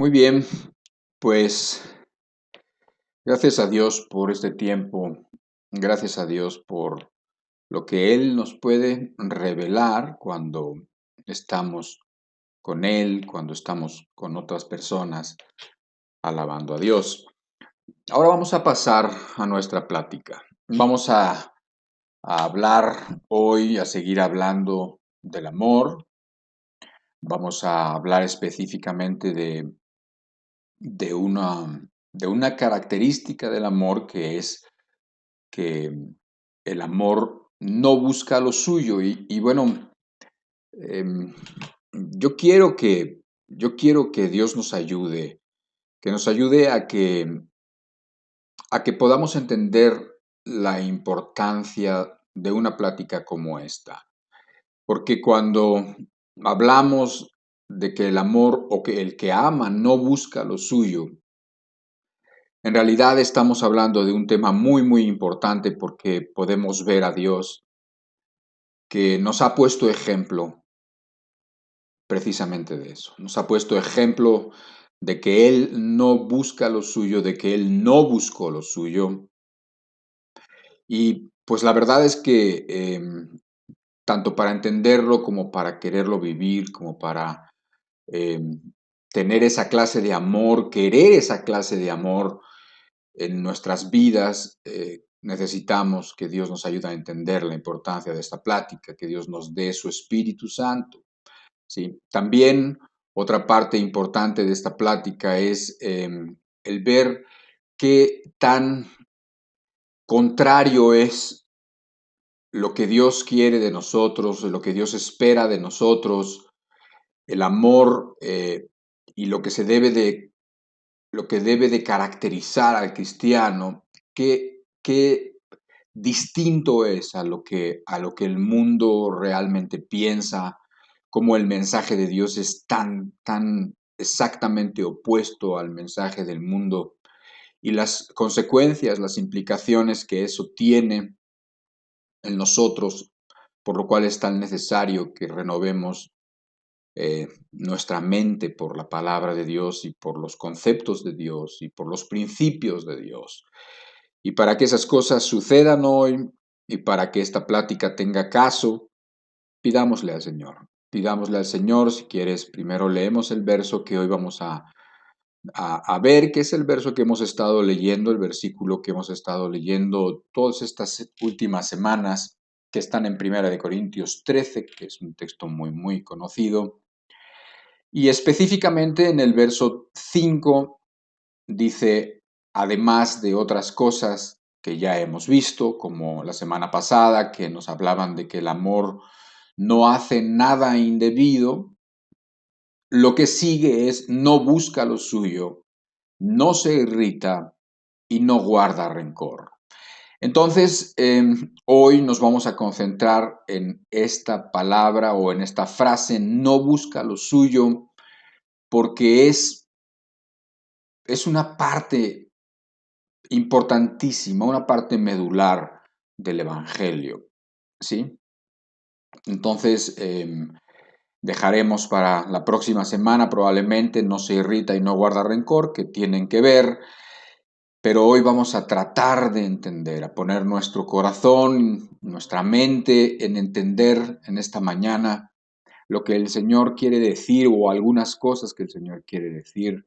Muy bien, pues gracias a Dios por este tiempo, gracias a Dios por lo que Él nos puede revelar cuando estamos con Él, cuando estamos con otras personas alabando a Dios. Ahora vamos a pasar a nuestra plática. Vamos a hablar hoy, a seguir hablando del amor. Vamos a hablar específicamente de una, de una característica del amor que es que el amor no busca lo suyo. Y bueno, em, yo quiero que Dios que nos ayude a que podamos entender la importancia de una plática como esta. Porque cuando hablamos de que el amor o que el que ama no busca lo suyo, en realidad estamos hablando de un tema muy, muy importante porque podemos ver a Dios que nos ha puesto ejemplo precisamente de eso. Nos ha puesto ejemplo de que Él no busca lo suyo, de que Él no buscó lo suyo. Y pues la verdad es que tanto para entenderlo como para quererlo vivir, como para eh, tener esa clase de amor, querer esa clase de amor, en nuestras vidas, necesitamos que Dios nos ayude a entender la importancia de esta plática, que Dios nos dé su Espíritu Santo. ¿Sí? También otra parte importante de esta plática es el ver qué tan contrario es lo que Dios quiere de nosotros, lo que Dios espera de nosotros, el amor y lo que debe de caracterizar al cristiano, qué distinto es a lo que el mundo realmente piensa, cómo el mensaje de Dios es tan exactamente opuesto al mensaje del mundo y las consecuencias, las implicaciones que eso tiene en nosotros, por lo cual es tan necesario que renovemos nuestra mente por la palabra de Dios y por los conceptos de Dios y por los principios de Dios. Y para que esas cosas sucedan hoy y para que esta plática tenga caso, pidámosle al Señor. Pidámosle al Señor, si quieres, primero leemos el verso que hoy vamos a ver, que es el verso que hemos estado leyendo, el versículo que hemos estado leyendo todas estas últimas semanas, que están en Primera de Corintios 13, que es un texto muy, muy conocido. Y específicamente en el verso 5 dice, además de otras cosas que ya hemos visto, como la semana pasada, que nos hablaban de que el amor no hace nada indebido, lo que sigue es no busca lo suyo, no se irrita y no guarda rencor. Entonces, hoy nos vamos a concentrar en esta palabra o en esta frase, no busca lo suyo, porque es una parte importantísima, una parte medular del Evangelio, ¿sí? Entonces, dejaremos para la próxima semana, probablemente no se irrita y no guarda rencor, que tienen que ver, pero hoy vamos a tratar de entender, a poner nuestro corazón, nuestra mente en entender en esta mañana lo que el Señor quiere decir o algunas cosas que el Señor quiere decir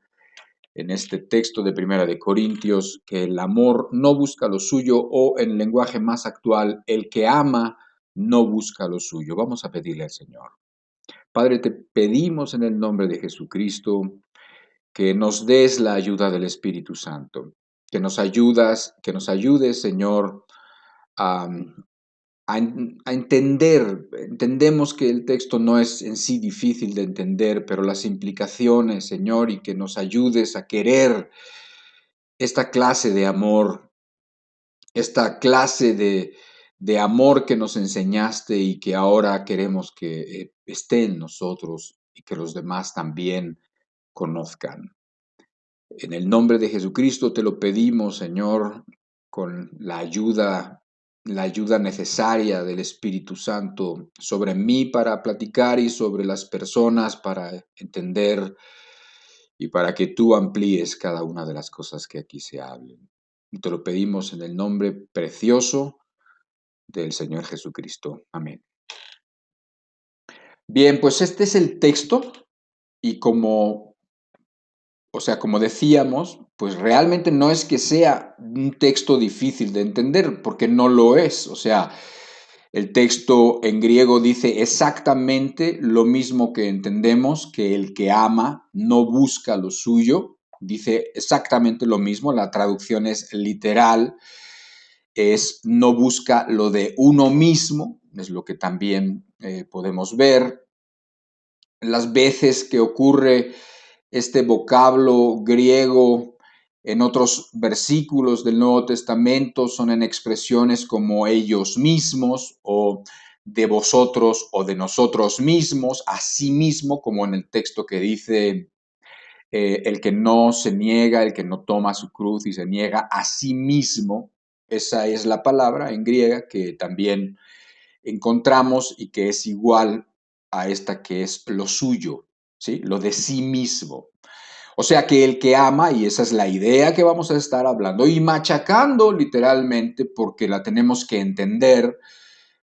en este texto de Primera de Corintios, que el amor no busca lo suyo o en lenguaje más actual, el que ama no busca lo suyo. Vamos a pedirle al Señor. Padre, te pedimos en el nombre de Jesucristo que nos des la ayuda del Espíritu Santo, que nos ayudes, Señor, a, a entender. Entendemos que el texto no es en sí difícil de entender, pero las implicaciones, Señor, y que nos ayudes a querer esta clase de amor, esta clase de amor que nos enseñaste y que ahora queremos que esté en nosotros y que los demás también conozcan. En el nombre de Jesucristo te lo pedimos, Señor, con la ayuda necesaria del Espíritu Santo sobre mí para platicar y sobre las personas para entender y para que tú amplíes cada una de las cosas que aquí se hablen. Y te lo pedimos en el nombre precioso del Señor Jesucristo. Amén. Bien, pues este es el texto y como decíamos, pues realmente no es que sea un texto difícil de entender, porque no lo es. O sea, el texto en griego dice exactamente lo mismo que entendemos, que el que ama no busca lo suyo. Dice exactamente lo mismo, la traducción es literal, es no busca lo de uno mismo, es lo que también podemos ver. Las veces que ocurre este vocablo griego en otros versículos del Nuevo Testamento son en expresiones como ellos mismos o de vosotros o de nosotros mismos, así mismo como en el texto que dice el que no se niega, el que no toma su cruz y se niega a sí mismo. Esa es la palabra en griega que también encontramos y que es igual a esta que es lo suyo, ¿sí? Lo de sí mismo. O sea que el que ama, y esa es la idea que vamos a estar hablando y machacando literalmente porque la tenemos que entender,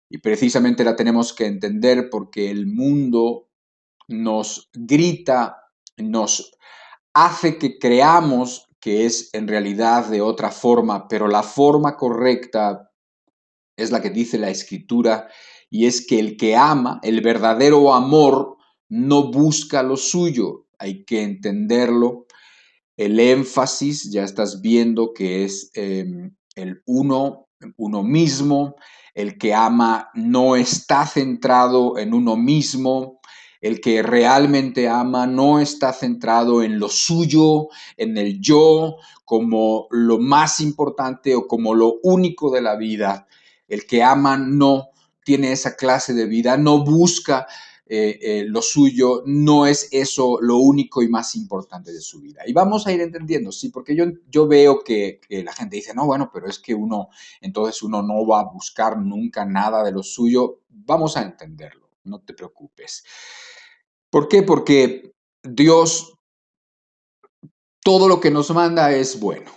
y precisamente la tenemos que entender porque el mundo nos grita, nos hace que creamos que es en realidad de otra forma, pero la forma correcta es la que dice la Escritura, y es que el que ama, el verdadero amor, no busca lo suyo. Hay que entenderlo. El énfasis, ya estás viendo que es el uno mismo. El que ama no está centrado en uno mismo. El que realmente ama no está centrado en lo suyo, en el yo, como lo más importante o como lo único de la vida. El que ama no tiene esa clase de vida, no busca lo suyo, no es eso lo único y más importante de su vida. Y vamos a ir entendiendo, sí, porque yo veo que la gente dice, no, bueno, pero es que entonces uno no va a buscar nunca nada de lo suyo. Vamos a entenderlo, no te preocupes. ¿Por qué? Porque Dios, todo lo que nos manda es bueno.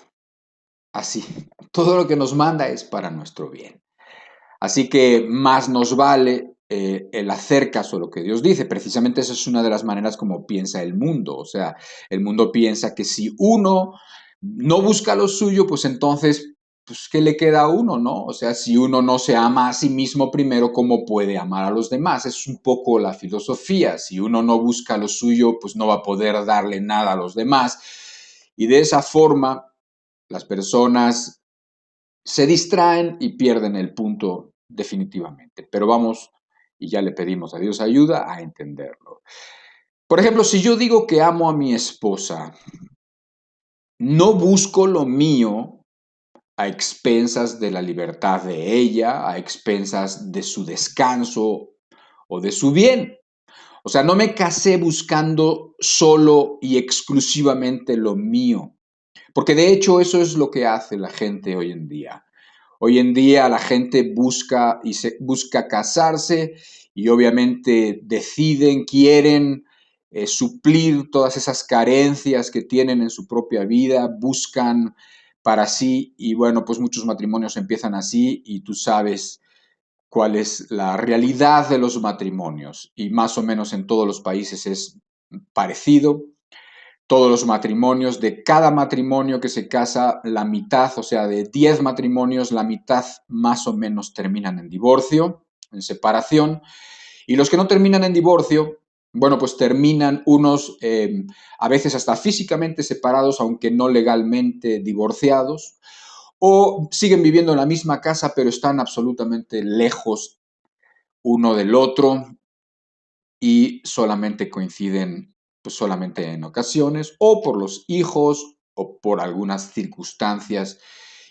Así, todo lo que nos manda es para nuestro bien. Así que más nos vale el hacer caso a lo que Dios dice. Precisamente esa es una de las maneras como piensa el mundo. O sea, el mundo piensa que si uno no busca lo suyo, pues entonces, pues, ¿qué le queda a uno, no? O sea, si uno no se ama a sí mismo primero, ¿cómo puede amar a los demás? Es un poco la filosofía. Si uno no busca lo suyo, pues no va a poder darle nada a los demás. Y de esa forma, las personas se distraen y pierden el punto definitivamente. Pero vamos, y ya le pedimos a Dios ayuda a entenderlo. Por ejemplo, si yo digo que amo a mi esposa, no busco lo mío a expensas de la libertad de ella, a expensas de su descanso o de su bien. O sea, no me casé buscando solo y exclusivamente lo mío, porque de hecho eso es lo que hace la gente hoy en día. Hoy en día la gente busca casarse y obviamente deciden, quieren suplir todas esas carencias que tienen en su propia vida, buscan para sí y bueno, pues muchos matrimonios empiezan así y tú sabes cuál es la realidad de los matrimonios y más o menos en todos los países es parecido. Todos los matrimonios, de cada matrimonio que se casa, la mitad, o sea, de 10 matrimonios, la mitad más o menos terminan en divorcio, en separación, y los que no terminan en divorcio, bueno, pues terminan unos a veces hasta físicamente separados, aunque no legalmente divorciados, o siguen viviendo en la misma casa, pero están absolutamente lejos uno del otro, y solamente coinciden pues, solamente en ocasiones o por los hijos o por algunas circunstancias.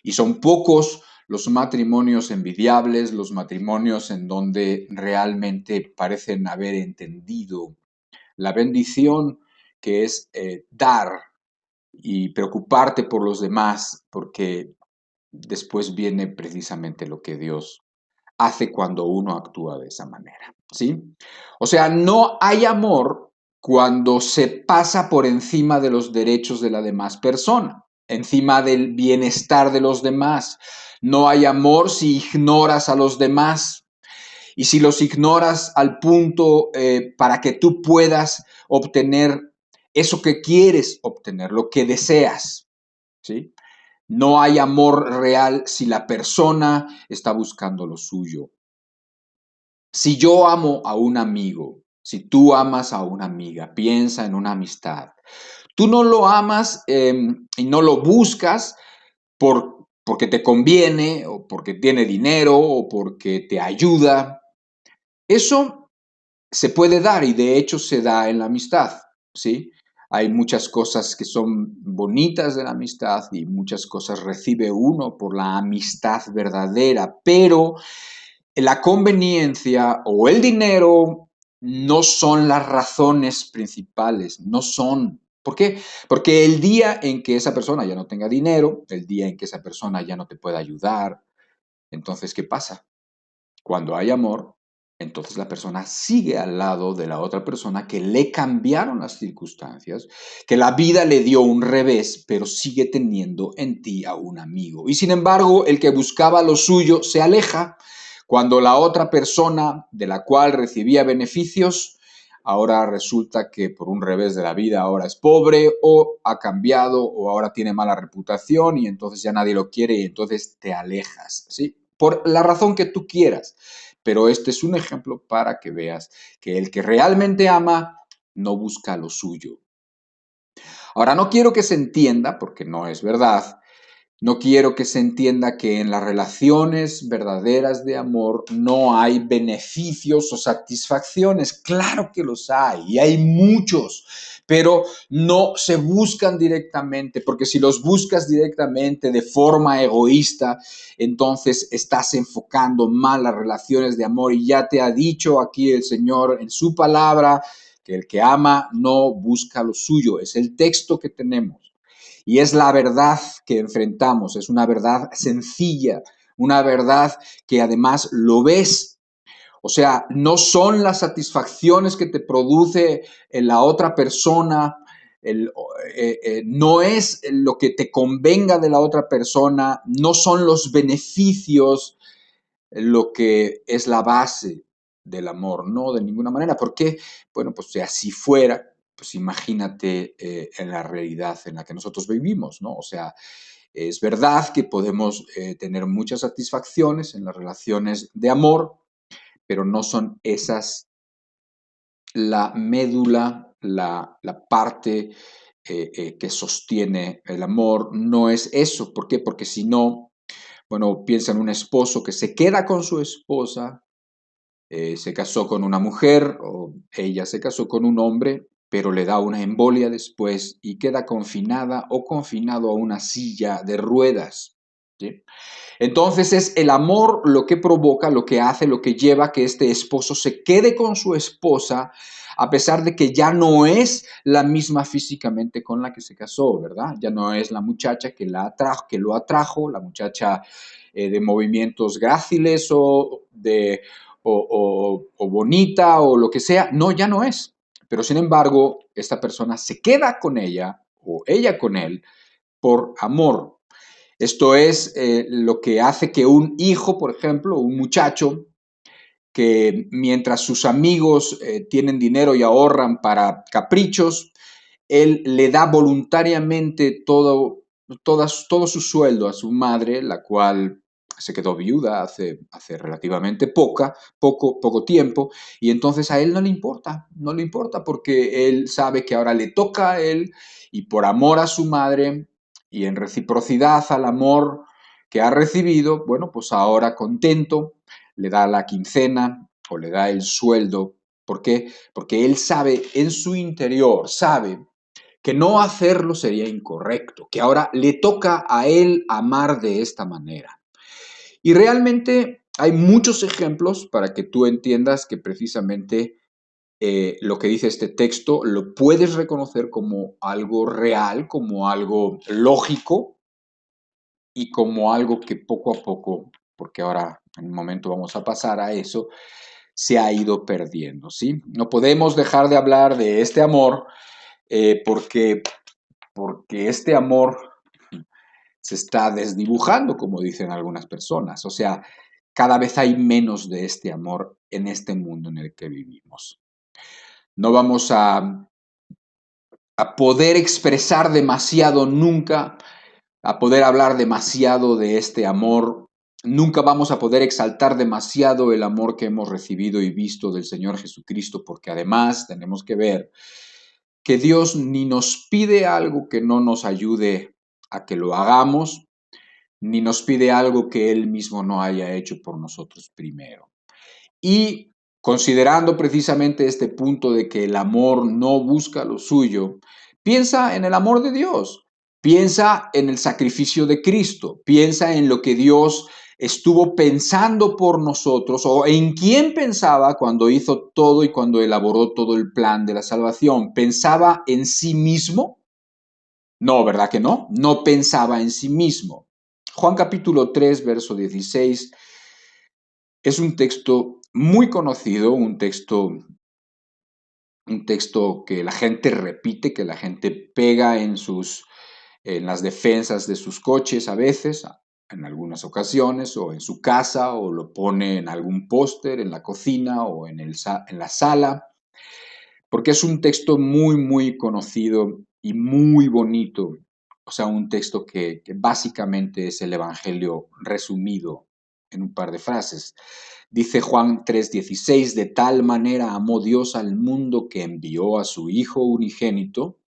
Y son pocos los matrimonios envidiables, los matrimonios en donde realmente parecen haber entendido la bendición que es dar y preocuparte por los demás, porque después viene precisamente lo que Dios hace cuando uno actúa de esa manera, ¿sí? O sea, no hay amor cuando se pasa por encima de los derechos de la demás persona, encima del bienestar de los demás. No hay amor si ignoras a los demás. Y si los ignoras al punto para que tú puedas obtener eso que quieres obtener, lo que deseas, ¿sí? No hay amor real si la persona está buscando lo suyo. Si yo amo a un amigo, si tú amas a una amiga, piensa en una amistad. Tú no lo amas y no lo buscas porque te conviene o porque tiene dinero o porque te ayuda. Eso se puede dar y de hecho se da en la amistad, ¿sí? Hay muchas cosas que son bonitas de la amistad y muchas cosas recibe uno por la amistad verdadera, pero la conveniencia o el dinero no son las razones principales, no son. ¿Por qué? Porque el día en que esa persona ya no tenga dinero, el día en que esa persona ya no te pueda ayudar, entonces, ¿qué pasa? Cuando hay amor, entonces la persona sigue al lado de la otra persona que le cambiaron las circunstancias, que la vida le dio un revés, pero sigue teniendo en ti a un amigo. Y sin embargo, el que buscaba lo suyo se aleja cuando la otra persona de la cual recibía beneficios, ahora resulta que por un revés de la vida ahora es pobre o ha cambiado o ahora tiene mala reputación y entonces ya nadie lo quiere y entonces te alejas, ¿sí? Por la razón que tú quieras. Pero este es un ejemplo para que veas que el que realmente ama no busca lo suyo. Ahora, no quiero que se entienda, porque no es verdad, no quiero que se entienda que en las relaciones verdaderas de amor no hay beneficios o satisfacciones. Claro que los hay y hay muchos, pero no se buscan directamente, porque si los buscas directamente de forma egoísta, entonces estás enfocando mal las relaciones de amor y ya te ha dicho aquí el Señor en su palabra que el que ama no busca lo suyo. Es el texto que tenemos. Y es la verdad que enfrentamos, es una verdad sencilla, una verdad que además lo ves. O sea, no son las satisfacciones que te produce la otra persona, no es lo que te convenga de la otra persona, no son los beneficios lo que es la base del amor, no de ninguna manera. ¿Por qué? Bueno, pues si así fuera, pues imagínate en la realidad en la que nosotros vivimos, ¿no? O sea, es verdad que podemos tener muchas satisfacciones en las relaciones de amor, pero no son esas la médula, la parte que sostiene el amor, no es eso. ¿Por qué? Porque si no, bueno, piensa en un esposo que se queda con su esposa, se casó con una mujer o ella se casó con un hombre, pero le da una embolia después y queda confinada o confinado a una silla de ruedas. ¿Sí? Entonces es el amor lo que provoca, lo que hace, lo que lleva a que este esposo se quede con su esposa a pesar de que ya no es la misma físicamente con la que se casó, ¿verdad? Ya no es la muchacha que lo atrajo, la muchacha de movimientos gráciles o bonita o lo que sea. No, ya no es. Pero sin embargo, esta persona se queda con ella o ella con él por amor. Esto es lo que hace que un hijo, por ejemplo, un muchacho, que mientras sus amigos tienen dinero y ahorran para caprichos, él le da voluntariamente todo su sueldo a su madre, la cual se quedó viuda hace relativamente poco tiempo, y entonces a él no le importa porque él sabe que ahora le toca a él y por amor a su madre y en reciprocidad al amor que ha recibido, bueno, pues ahora contento, le da la quincena o le da el sueldo. ¿Por qué? Porque él sabe en su interior, sabe que no hacerlo sería incorrecto, que ahora le toca a él amar de esta manera. Y realmente hay muchos ejemplos para que tú entiendas que precisamente lo que dice este texto lo puedes reconocer como algo real, como algo lógico y como algo que poco a poco, porque ahora en un momento vamos a pasar a eso, se ha ido perdiendo, ¿sí? No podemos dejar de hablar de este amor porque este amor se está desdibujando, como dicen algunas personas. O sea, cada vez hay menos de este amor en este mundo en el que vivimos. No vamos a poder expresar demasiado nunca, a poder hablar demasiado de este amor. Nunca vamos a poder exaltar demasiado el amor que hemos recibido y visto del Señor Jesucristo, porque además tenemos que ver que Dios ni nos pide algo que no nos ayude a que lo hagamos, ni nos pide algo que Él mismo no haya hecho por nosotros primero. Y considerando precisamente este punto de que el amor no busca lo suyo, piensa en el amor de Dios, piensa en el sacrificio de Cristo, piensa en lo que Dios estuvo pensando por nosotros o en quién pensaba cuando hizo todo y cuando elaboró todo el plan de la salvación. ¿Pensaba en sí mismo? No, ¿verdad que no? No pensaba en sí mismo. Juan capítulo 3, verso 16, es un texto muy conocido, un texto que la gente repite, que la gente pega en las defensas de sus coches a veces, en algunas ocasiones, o en su casa, o lo pone en algún póster, en la cocina o en la sala, porque es un texto muy, muy conocido y muy bonito. O sea, un texto que básicamente es el Evangelio resumido en un par de frases. Dice Juan 3:16, de tal manera amó Dios al mundo que envió a su Hijo unigénito,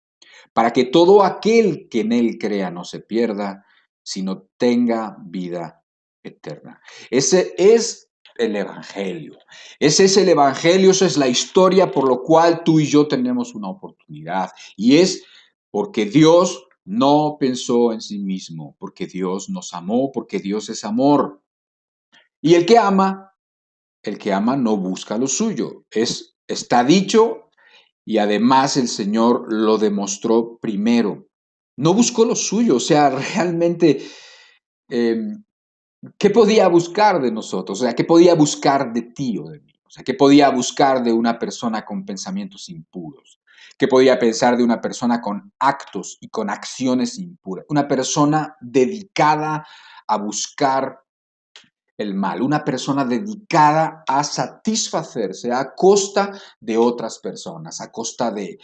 para que todo aquel que en él crea no se pierda, sino tenga vida eterna. Ese es el Evangelio. Ese es el Evangelio, esa es la historia por lo cual tú y yo tenemos una oportunidad. Y es porque Dios no pensó en sí mismo, porque Dios nos amó, porque Dios es amor. Y el que ama no busca lo suyo. Está dicho y además el Señor lo demostró primero. No buscó lo suyo, o sea, realmente, eh, ¿qué podía buscar de nosotros? O sea, ¿qué podía buscar de ti o de mí? O sea, ¿qué podía buscar de una persona con pensamientos impuros? ¿Qué podía pensar de una persona con actos y con acciones impuras? Una persona dedicada a buscar el mal, una persona dedicada a satisfacerse a costa de otras personas, a costa de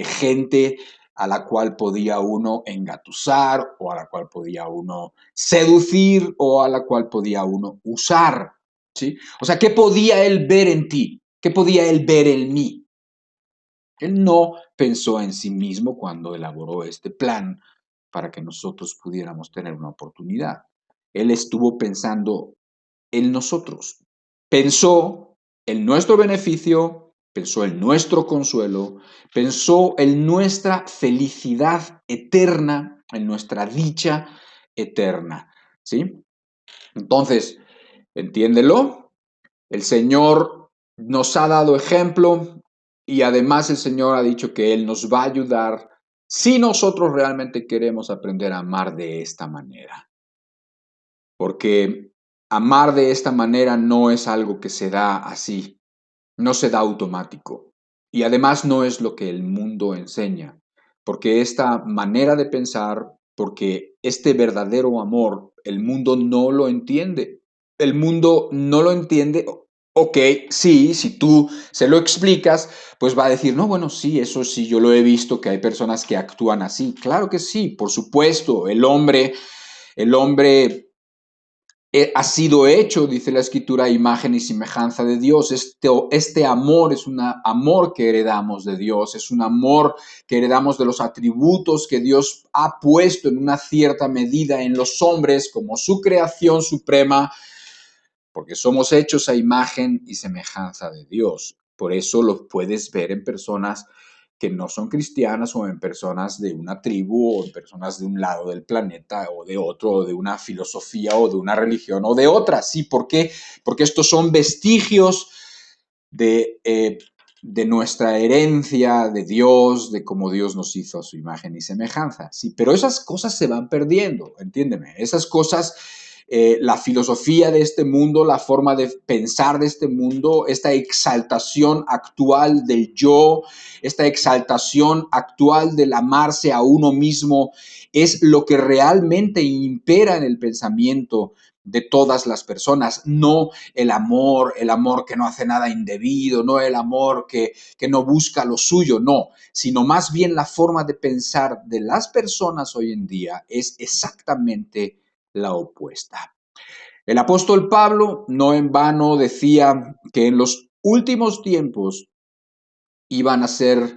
gente a la cual podía uno engatusar o a la cual podía uno seducir o a la cual podía uno usar, ¿sí? O sea, ¿qué podía él ver en ti? ¿Qué podía él ver en mí? Él no pensó en sí mismo cuando elaboró este plan para que nosotros pudiéramos tener una oportunidad. Él estuvo pensando en nosotros. Pensó en nuestro beneficio, pensó en nuestro consuelo, pensó en nuestra felicidad eterna, en nuestra dicha eterna. ¿Sí? Entonces, entiéndelo, el Señor nos ha dado ejemplo y además el Señor ha dicho que Él nos va a ayudar si nosotros realmente queremos aprender a amar de esta manera. Porque amar de esta manera no es algo que se da así, no se da automático. Y además no es lo que el mundo enseña, porque esta manera de pensar, porque este verdadero amor, el mundo no lo entiende. El mundo no lo entiende. Ok, sí, si tú se lo explicas, pues va a decir, no, bueno, sí, eso sí, yo lo he visto, que hay personas que actúan así. Claro que sí, por supuesto, el hombre ha sido hecho, dice la escritura, a imagen y semejanza de Dios. Este amor es un amor que heredamos de Dios, es un amor que heredamos de los atributos que Dios ha puesto en una cierta medida en los hombres como su creación suprema, porque somos hechos a imagen y semejanza de Dios. Por eso los puedes ver en personas que no son cristianas o en personas de una tribu o en personas de un lado del planeta o de otro, o de una filosofía o de una religión o de otra. Sí, ¿por qué? Porque estos son vestigios de, eh, de nuestra herencia, de Dios, de cómo Dios nos hizo a su imagen y semejanza. Sí, pero esas cosas se van perdiendo, entiéndeme. Esas cosas la filosofía de este mundo, la forma de pensar de este mundo, esta exaltación actual del yo, esta exaltación actual del amarse a uno mismo, es lo que realmente impera en el pensamiento de todas las personas, no el amor que no hace nada indebido, no el amor que no busca lo suyo, no, sino más bien la forma de pensar de las personas hoy en día es exactamente la opuesta. El apóstol Pablo no en vano decía que en los últimos tiempos iban a ser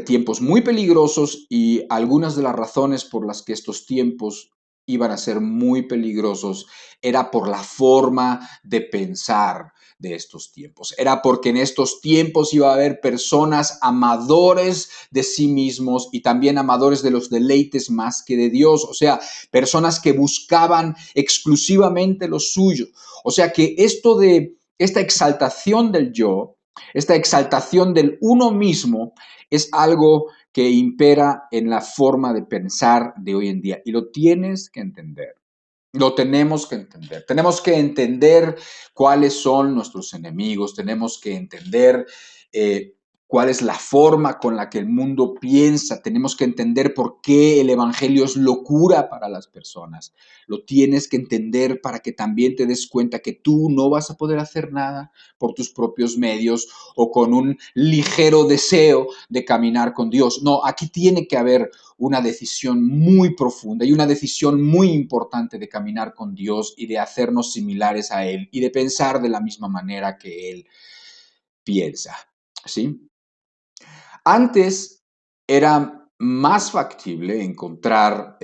tiempos muy peligrosos, y algunas de las razones por las que estos tiempos iban a ser muy peligrosos era por la forma de pensar de estos tiempos. Era porque en estos tiempos iba a haber personas amadores de sí mismos y también amadores de los deleites más que de Dios. O sea, personas que buscaban exclusivamente lo suyo. O sea que esta exaltación del yo, esta exaltación del uno mismo, es algo que impera en la forma de pensar de hoy en día, y lo tienes que entender. Lo tenemos que entender. Tenemos que entender cuáles son nuestros enemigos. Tenemos que entender eh, cuál es la forma con la que el mundo piensa. Tenemos que entender por qué el evangelio es locura para las personas. Lo tienes que entender para que también te des cuenta que tú no vas a poder hacer nada por tus propios medios o con un ligero deseo de caminar con Dios. No, aquí tiene que haber una decisión muy profunda y una decisión muy importante de caminar con Dios y de hacernos similares a Él y de pensar de la misma manera que Él piensa, ¿sí? Antes era más factible encontrar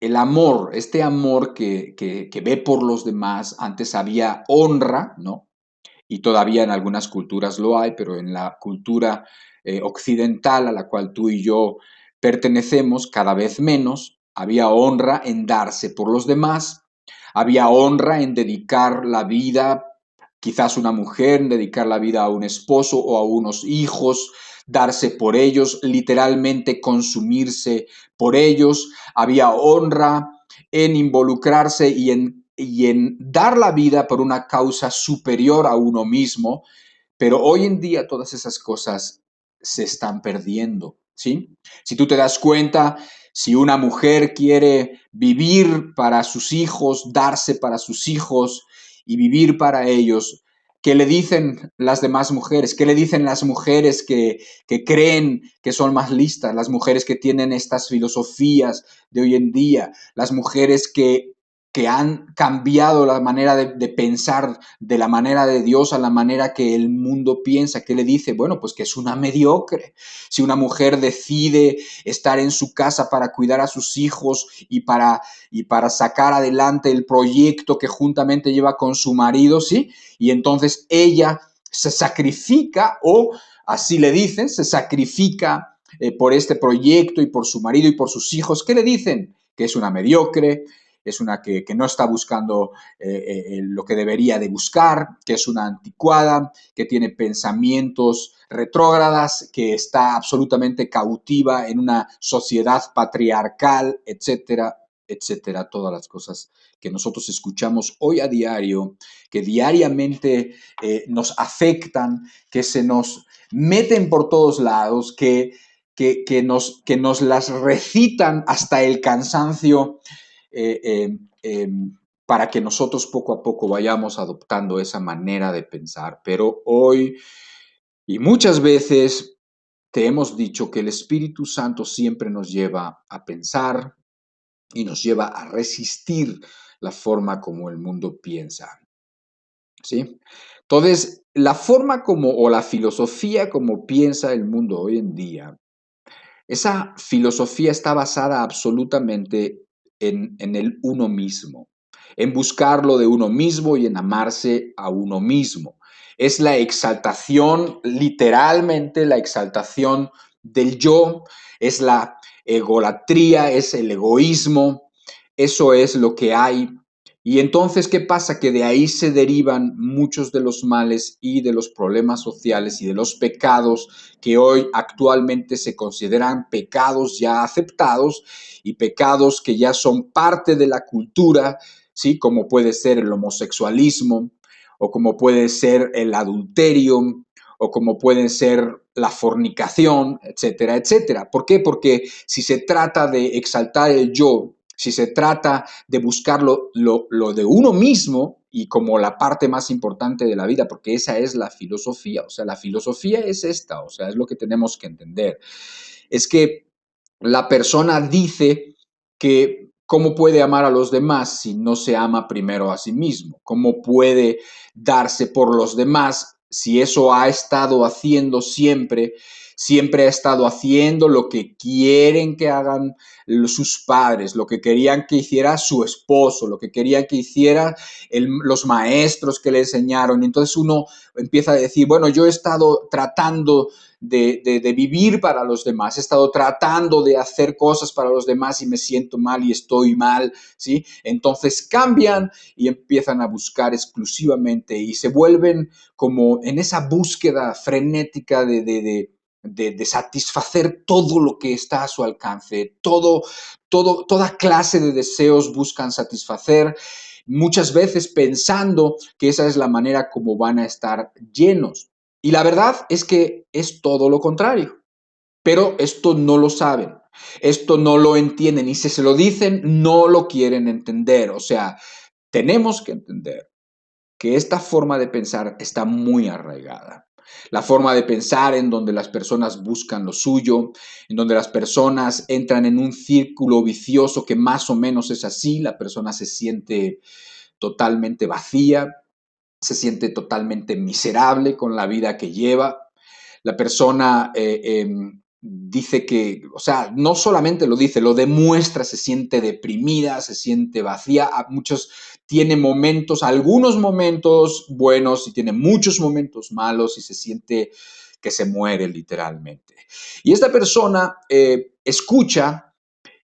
el amor, este amor que ve por los demás. Antes había honra, ¿no? Y todavía en algunas culturas lo hay, pero en la cultura occidental a la cual tú y yo pertenecemos, cada vez menos. Había honra en darse por los demás, había honra en dedicar la vida, quizás una mujer, en dedicar la vida a un esposo o a unos hijos, darse por ellos, literalmente consumirse por ellos. Había honra en involucrarse y en dar la vida por una causa superior a uno mismo, pero hoy en día todas esas cosas se están perdiendo, ¿sí? Si tú te das cuenta, si una mujer quiere vivir para sus hijos, darse para sus hijos y vivir para ellos, ¿qué le dicen las demás mujeres? ¿Qué le dicen las mujeres que creen que son más listas? Las mujeres que tienen estas filosofías de hoy en día, las mujeres que han cambiado la manera de pensar de la manera de Dios a la manera que el mundo piensa. ¿Qué le dice? Bueno, pues que es una mediocre. Si una mujer decide estar en su casa para cuidar a sus hijos y para sacar adelante el proyecto que juntamente lleva con su marido, ¿sí? Y entonces ella se sacrifica, o así le dicen, se sacrifica por este proyecto y por su marido y por sus hijos. ¿Qué le dicen? Que es una mediocre, es una que no está buscando lo que debería de buscar, que es una anticuada, que tiene pensamientos retrógradas, que está absolutamente cautiva en una sociedad patriarcal, etcétera, etcétera. Todas las cosas que nosotros escuchamos hoy a diario, que diariamente nos afectan, que se nos meten por todos lados, que nos las recitan hasta el cansancio, eh, eh, eh, para que nosotros poco a poco vayamos adoptando esa manera de pensar. Pero hoy y muchas veces te hemos dicho que el Espíritu Santo siempre nos lleva a pensar y nos lleva a resistir la forma como el mundo piensa, ¿sí? Entonces, la forma como, o la filosofía como piensa el mundo hoy en día, esa filosofía está basada absolutamente en el uno mismo, en buscar lo de uno mismo y en amarse a uno mismo. Es la exaltación, literalmente la exaltación del yo, es la egolatría, es el egoísmo. Eso es lo que hay Y entonces, ¿qué pasa? Que de ahí se derivan muchos de los males y de los problemas sociales y de los pecados que hoy actualmente se consideran pecados ya aceptados y pecados que ya son parte de la cultura, ¿sí? Como puede ser el homosexualismo o como puede ser el adulterio o como puede ser la fornicación, etcétera, etcétera. ¿Por qué? Porque si se trata de exaltar el yo, si se trata de buscar lo de uno mismo y como la parte más importante de la vida, porque esa es la filosofía, o sea, la filosofía es esta, o sea, es lo que tenemos que entender. Es que la persona dice que cómo puede amar a los demás si no se ama primero a sí mismo, cómo puede darse por los demás si eso ha estado haciendo siempre, siempre ha estado haciendo lo que quieren que hagan sus padres, lo que querían que hiciera su esposo, lo que querían que hiciera los maestros que le enseñaron. Y entonces uno empieza a decir, bueno, yo he estado tratando de vivir para los demás, he estado tratando de hacer cosas para los demás y me siento mal y estoy mal, ¿sí? Entonces cambian y empiezan a buscar exclusivamente y se vuelven como en esa búsqueda frenética de satisfacer todo lo que está a su alcance, toda clase de deseos buscan satisfacer, muchas veces pensando que esa es la manera como van a estar llenos. Y la verdad es que es todo lo contrario. Pero esto no lo saben, esto no lo entienden y si se lo dicen, no lo quieren entender. O sea, tenemos que entender que esta forma de pensar está muy arraigada. La forma de pensar en donde las personas buscan lo suyo, en donde las personas entran en un círculo vicioso que más o menos es así, la persona se siente totalmente vacía, se siente totalmente miserable con la vida que lleva. La persona dice que, o sea, no solamente lo dice, lo demuestra, se siente deprimida, se siente vacía. A muchos tiene momentos, algunos momentos buenos y tiene muchos momentos malos y se siente que se muere literalmente. Y esta persona escucha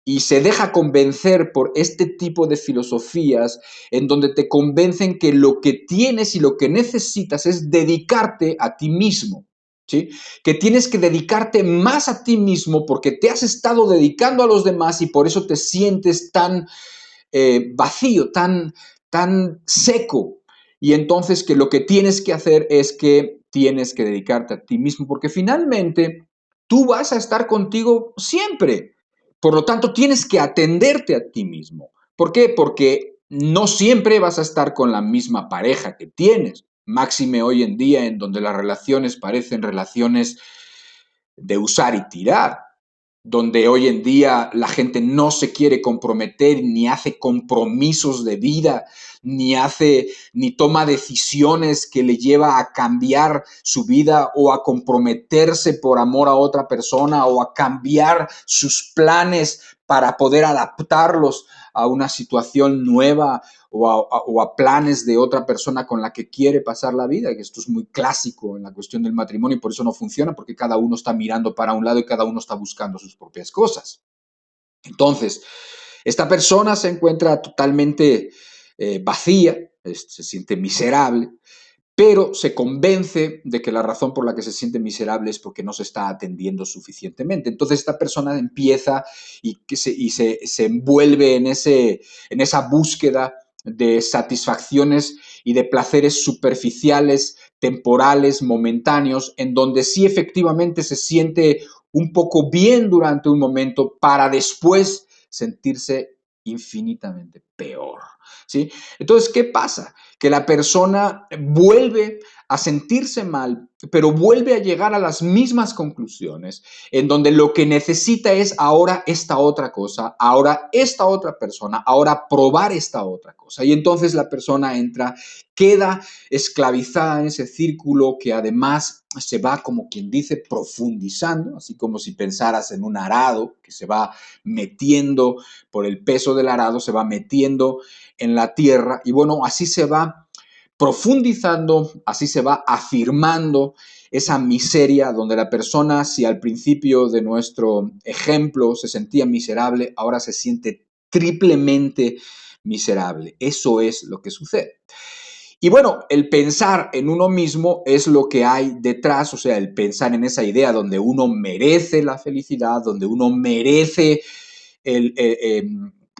y se deja convencer por este tipo de filosofías en donde te convencen que lo que tienes y lo que necesitas es dedicarte a ti mismo, ¿sí? Que tienes que dedicarte más a ti mismo porque te has estado dedicando a los demás y por eso te sientes tan vacío, tan seco. Y entonces que lo que tienes que hacer es que tienes que dedicarte a ti mismo porque finalmente tú vas a estar contigo siempre. Por lo tanto, tienes que atenderte a ti mismo. ¿Por qué? Porque no siempre vas a estar con la misma pareja que tienes. Máxime hoy en día en donde las relaciones parecen relaciones de usar y tirar, donde hoy en día la gente no se quiere comprometer, ni hace compromisos de vida, ni toma decisiones que le lleva a cambiar su vida o a comprometerse por amor a otra persona o a cambiar sus planes para poder adaptarlos a una situación nueva o a planes de otra persona con la que quiere pasar la vida, que esto es muy clásico en la cuestión del matrimonio y por eso no funciona, porque cada uno está mirando para un lado y cada uno está buscando sus propias cosas. Entonces, esta persona se encuentra totalmente vacía, se siente miserable, pero se convence de que la razón por la que se siente miserable es porque no se está atendiendo suficientemente. Entonces esta persona empieza y se envuelve en esa búsqueda de satisfacciones y de placeres superficiales, temporales, momentáneos, en donde sí efectivamente se siente un poco bien durante un momento para después sentirse infinitamente peor, ¿sí? Entonces, ¿qué pasa? Que la persona vuelve a sentirse mal, pero vuelve a llegar a las mismas conclusiones, en donde lo que necesita es ahora esta otra cosa, ahora esta otra persona, ahora probar esta otra cosa. Y entonces la persona entra, queda esclavizada en ese círculo que además se va, como quien dice, profundizando, así como si pensaras en un arado que se va metiendo por el peso del arado, se va metiendo en la tierra y bueno, así se va profundizando, así se va afirmando esa miseria donde la persona, si al principio de nuestro ejemplo se sentía miserable, ahora se siente triplemente miserable. Eso es lo que sucede. Y bueno, el pensar en uno mismo es lo que hay detrás, o sea, el pensar en esa idea donde uno merece la felicidad, donde uno merece, el,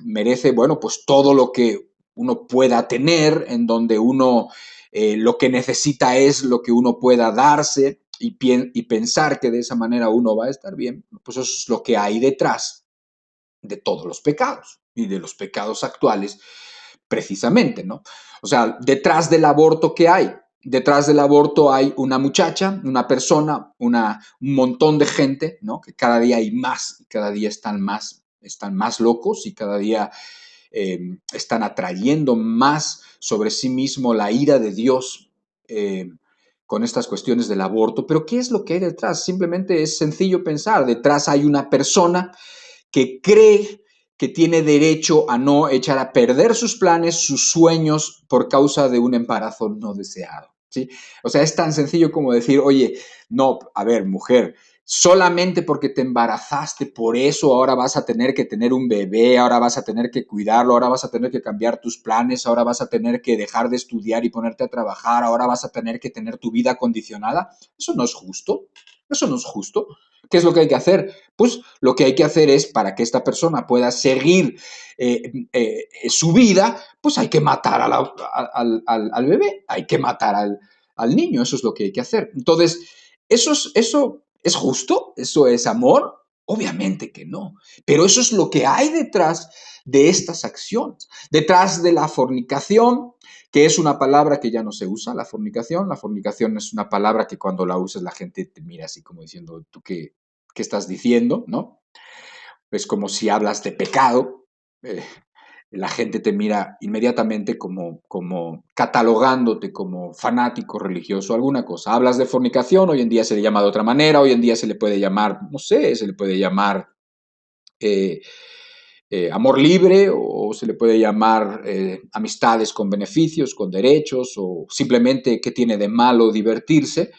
merece bueno, pues todo lo que uno pueda tener, en donde uno lo que necesita es lo que uno pueda darse y pensar que de esa manera uno va a estar bien, pues eso es lo que hay detrás de todos los pecados y de los pecados actuales precisamente, ¿no? O sea, detrás del aborto, ¿qué hay? Detrás del aborto hay una muchacha, una persona, un montón de gente, ¿no? Que cada día hay más, cada día están más locos y cada día están atrayendo más sobre sí mismo la ira de Dios con estas cuestiones del aborto. Pero ¿qué es lo que hay detrás? Simplemente es sencillo pensar, detrás hay una persona que cree que tiene derecho a no echar a perder sus planes, sus sueños por causa de un embarazo no deseado. ¿Sí? O sea, es tan sencillo como decir, oye, no, a ver, mujer, solamente porque te embarazaste, por eso ahora vas a tener que tener un bebé, ahora vas a tener que cuidarlo, ahora vas a tener que cambiar tus planes, ahora vas a tener que dejar de estudiar y ponerte a trabajar, ahora vas a tener que tener tu vida condicionada. Eso no es justo, eso no es justo. ¿Qué es lo que hay que hacer? Pues lo que hay que hacer es, para que esta persona pueda seguir su vida, pues hay que matar al bebé, hay que matar al niño, eso es lo que hay que hacer. Entonces, ¿eso es justo? ¿Eso es amor? Obviamente que no, pero eso es lo que hay detrás de estas acciones, detrás de la fornicación, que es una palabra que ya no se usa, la fornicación. La fornicación es una palabra que cuando la usas la gente te mira así como diciendo, ¿tú qué estás diciendo? ¿No? Es como si hablas de pecado, eh, la gente te mira inmediatamente como catalogándote como fanático religioso, alguna cosa. Hablas de fornicación, hoy en día se le llama de otra manera, hoy en día se le puede llamar, no sé, se le puede llamar eh, amor libre o se le puede llamar amistades con beneficios, con derechos o simplemente qué tiene de malo divertirse.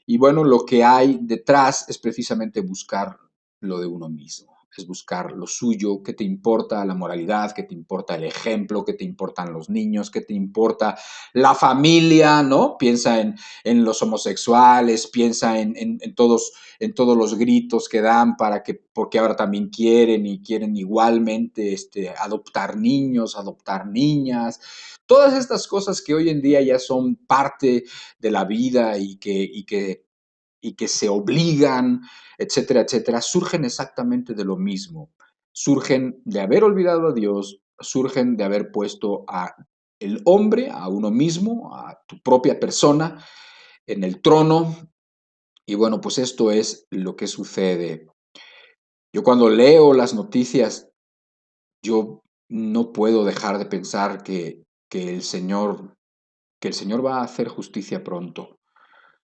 Y bueno, lo que hay detrás es precisamente buscar lo de uno mismo, es buscar lo suyo, qué te importa la moralidad, qué te importa el ejemplo, qué te importan los niños, qué te importa la familia, ¿no? Piensa en los homosexuales, piensa en todos los gritos que dan porque ahora también quieren y quieren igualmente adoptar niños, adoptar niñas. Todas estas cosas que hoy en día ya son parte de la vida y que se obligan, etcétera, etcétera, surgen exactamente de lo mismo. Surgen de haber olvidado a Dios, surgen de haber puesto a el hombre, a uno mismo, a tu propia persona, en el trono. Y bueno, pues esto es lo que sucede. Yo cuando leo las noticias, yo no puedo dejar de pensar que el Señor va a hacer justicia pronto.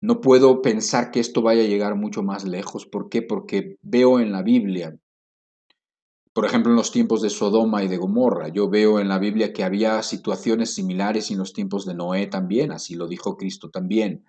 No puedo pensar que esto vaya a llegar mucho más lejos. ¿Por qué? Porque veo en la Biblia, por ejemplo, en los tiempos de Sodoma y de Gomorra, yo veo en la Biblia que había situaciones similares en los tiempos de Noé también, así lo dijo Cristo también,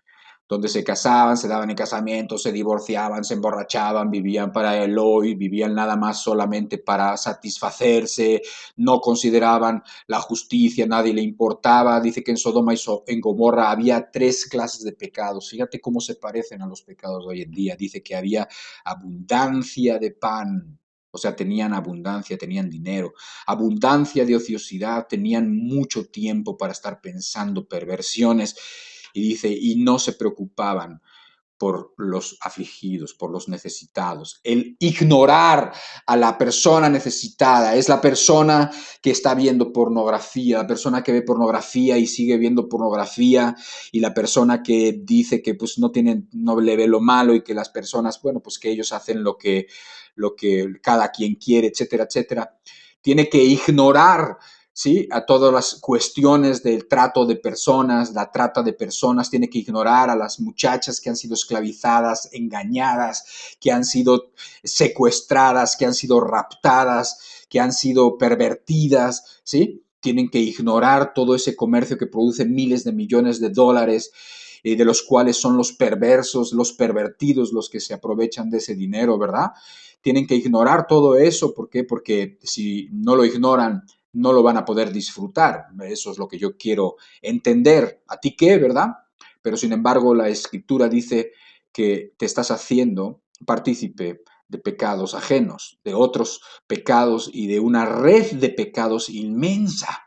donde se casaban, se daban en casamiento, se divorciaban, se emborrachaban, vivían para el hoy, vivían nada más solamente para satisfacerse, no consideraban la justicia, nadie le importaba. Dice que en Sodoma y en Gomorra había tres clases de pecados. Fíjate cómo se parecen a los pecados de hoy en día. Dice que había abundancia de pan, o sea, tenían abundancia, tenían dinero, abundancia de ociosidad, tenían mucho tiempo para estar pensando perversiones. Y dice, y no se preocupaban por los afligidos, por los necesitados. El ignorar a la persona necesitada es la persona que está viendo pornografía, la persona que ve pornografía y sigue viendo pornografía, y la persona que dice que pues no le ve lo malo y que las personas, bueno, pues que ellos hacen lo que cada quien quiere, etcétera, etcétera. Tiene que ignorar, ¿sí?, a todas las cuestiones del trato de personas, la trata de personas. Tiene que ignorar a las muchachas que han sido esclavizadas, engañadas, que han sido secuestradas, que han sido raptadas, que han sido pervertidas, ¿sí? Tienen que ignorar todo ese comercio que produce miles de millones de dólares y de los cuales son los perversos, los pervertidos los que se aprovechan de ese dinero, ¿verdad? Tienen que ignorar todo eso. ¿Por qué? Porque si no lo ignoran, no lo van a poder disfrutar. Eso es lo que yo quiero entender. ¿A ti qué, verdad? Pero sin embargo, la Escritura dice que te estás haciendo partícipe de pecados ajenos, de otros pecados y de una red de pecados inmensa.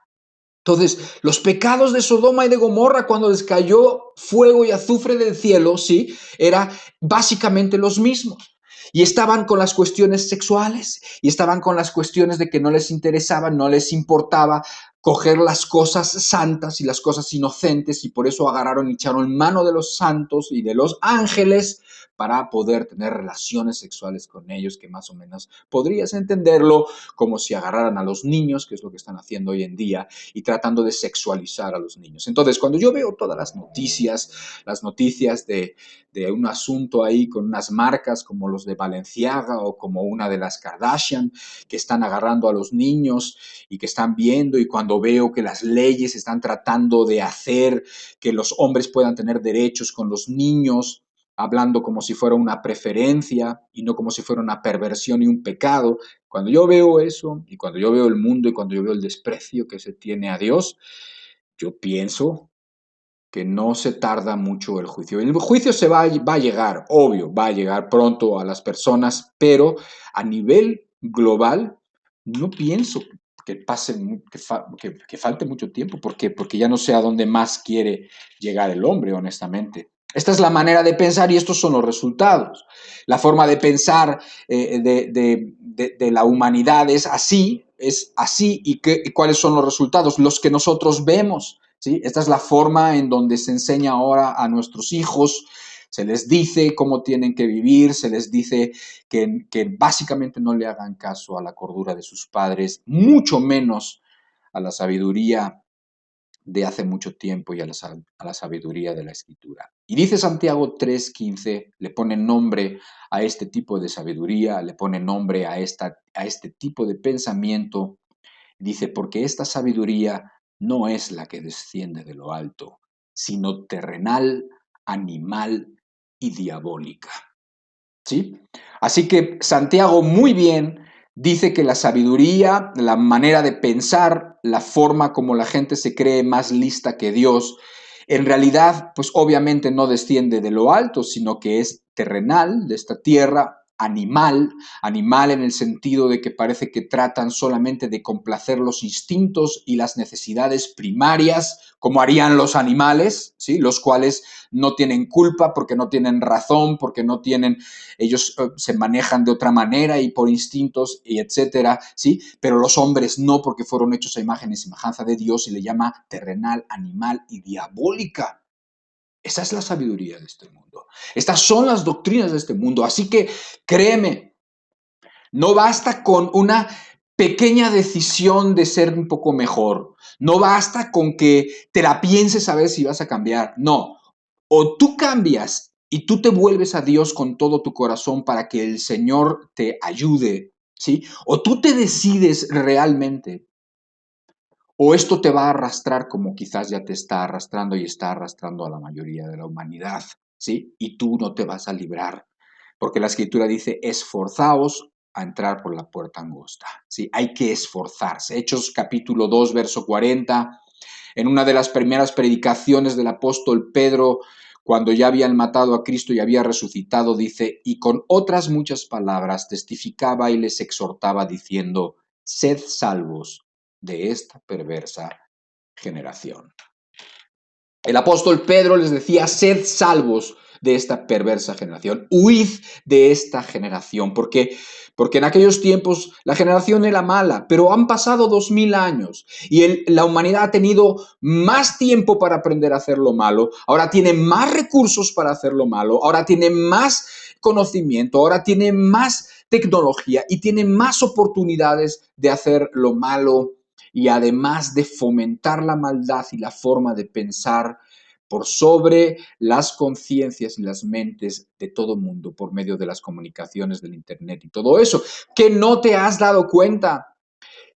Entonces, los pecados de Sodoma y de Gomorra cuando les cayó fuego y azufre del cielo, sí, era básicamente los mismos. Y estaban con las cuestiones sexuales, y estaban con las cuestiones de que no les interesaba, no les importaba coger las cosas santas y las cosas inocentes, y por eso agarraron y echaron mano de los santos y de los ángeles para poder tener relaciones sexuales con ellos, que más o menos podrías entenderlo como si agarraran a los niños, que es lo que están haciendo hoy en día, y tratando de sexualizar a los niños. Entonces, cuando yo veo todas las noticias de un asunto ahí con unas marcas como los de Balenciaga o como una de las Kardashian, que están agarrando a los niños y que están viendo, y cuando veo que las leyes están tratando de hacer que los hombres puedan tener derechos con los niños, hablando como si fuera una preferencia y no como si fuera una perversión y un pecado. Cuando yo veo eso y cuando yo veo el mundo y cuando yo veo el desprecio que se tiene a Dios, yo pienso que no se tarda mucho el juicio. El juicio va a llegar, obvio, va a llegar pronto a las personas, pero a nivel global no pienso que pase, que falte mucho tiempo, porque ya no sé a dónde más quiere llegar el hombre, honestamente. Esta es la manera de pensar y estos son los resultados. La forma de pensar de la humanidad es así, ¿y cuáles son los resultados? Los que nosotros vemos. ¿Sí? Esta es la forma en donde se enseña ahora a nuestros hijos, se les dice cómo tienen que vivir, se les dice que básicamente no le hagan caso a la cordura de sus padres, mucho menos a la sabiduría de hace mucho tiempo y a la sabiduría de la Escritura. Y dice Santiago 3:15, le pone nombre a este tipo de sabiduría, le pone nombre a este tipo de pensamiento. Dice, porque esta sabiduría no es la que desciende de lo alto, sino terrenal, animal y diabólica. ¿Sí? Así que Santiago muy bien dice que la sabiduría, la manera de pensar, la forma como la gente se cree más lista que Dios, en realidad, pues obviamente no desciende de lo alto, sino que es terrenal, de esta tierra, animal en el sentido de que parece que tratan solamente de complacer los instintos y las necesidades primarias, como harían los animales, ¿sí? Los cuales no tienen culpa porque no tienen razón, porque no tienen, ellos se manejan de otra manera y por instintos y etcétera, ¿sí? Pero los hombres no, porque fueron hechos a imagen y semejanza de Dios, y le llama terrenal, animal y diabólica. Esa es la sabiduría de este mundo. Estas son las doctrinas de este mundo. Así que créeme, no basta con una pequeña decisión de ser un poco mejor. No basta con que te la pienses a ver si vas a cambiar. No. O tú cambias y tú te vuelves a Dios con todo tu corazón para que el Señor te ayude, ¿sí? O tú te decides realmente, o esto te va a arrastrar como quizás ya te está arrastrando y está arrastrando a la mayoría de la humanidad, ¿sí? Y tú no te vas a librar, porque la Escritura dice, esforzaos a entrar por la puerta angosta, ¿sí? Hay que esforzarse. Hechos capítulo 2, verso 40, en una de las primeras predicaciones del apóstol Pedro, cuando ya habían matado a Cristo y había resucitado, dice, y con otras muchas palabras testificaba y les exhortaba diciendo, sed salvos de esta perversa generación. El apóstol Pedro les decía, sed salvos de esta perversa generación, huid de esta generación, porque en aquellos tiempos la generación era mala, pero han pasado 2000 años y la humanidad ha tenido más tiempo para aprender a hacer lo malo, ahora tiene más recursos para hacer lo malo, ahora tiene más conocimiento, ahora tiene más tecnología y tiene más oportunidades de hacer lo malo, y además de fomentar la maldad y la forma de pensar por sobre las conciencias y las mentes de todo mundo por medio de las comunicaciones del Internet y todo eso. ¿Que no te has dado cuenta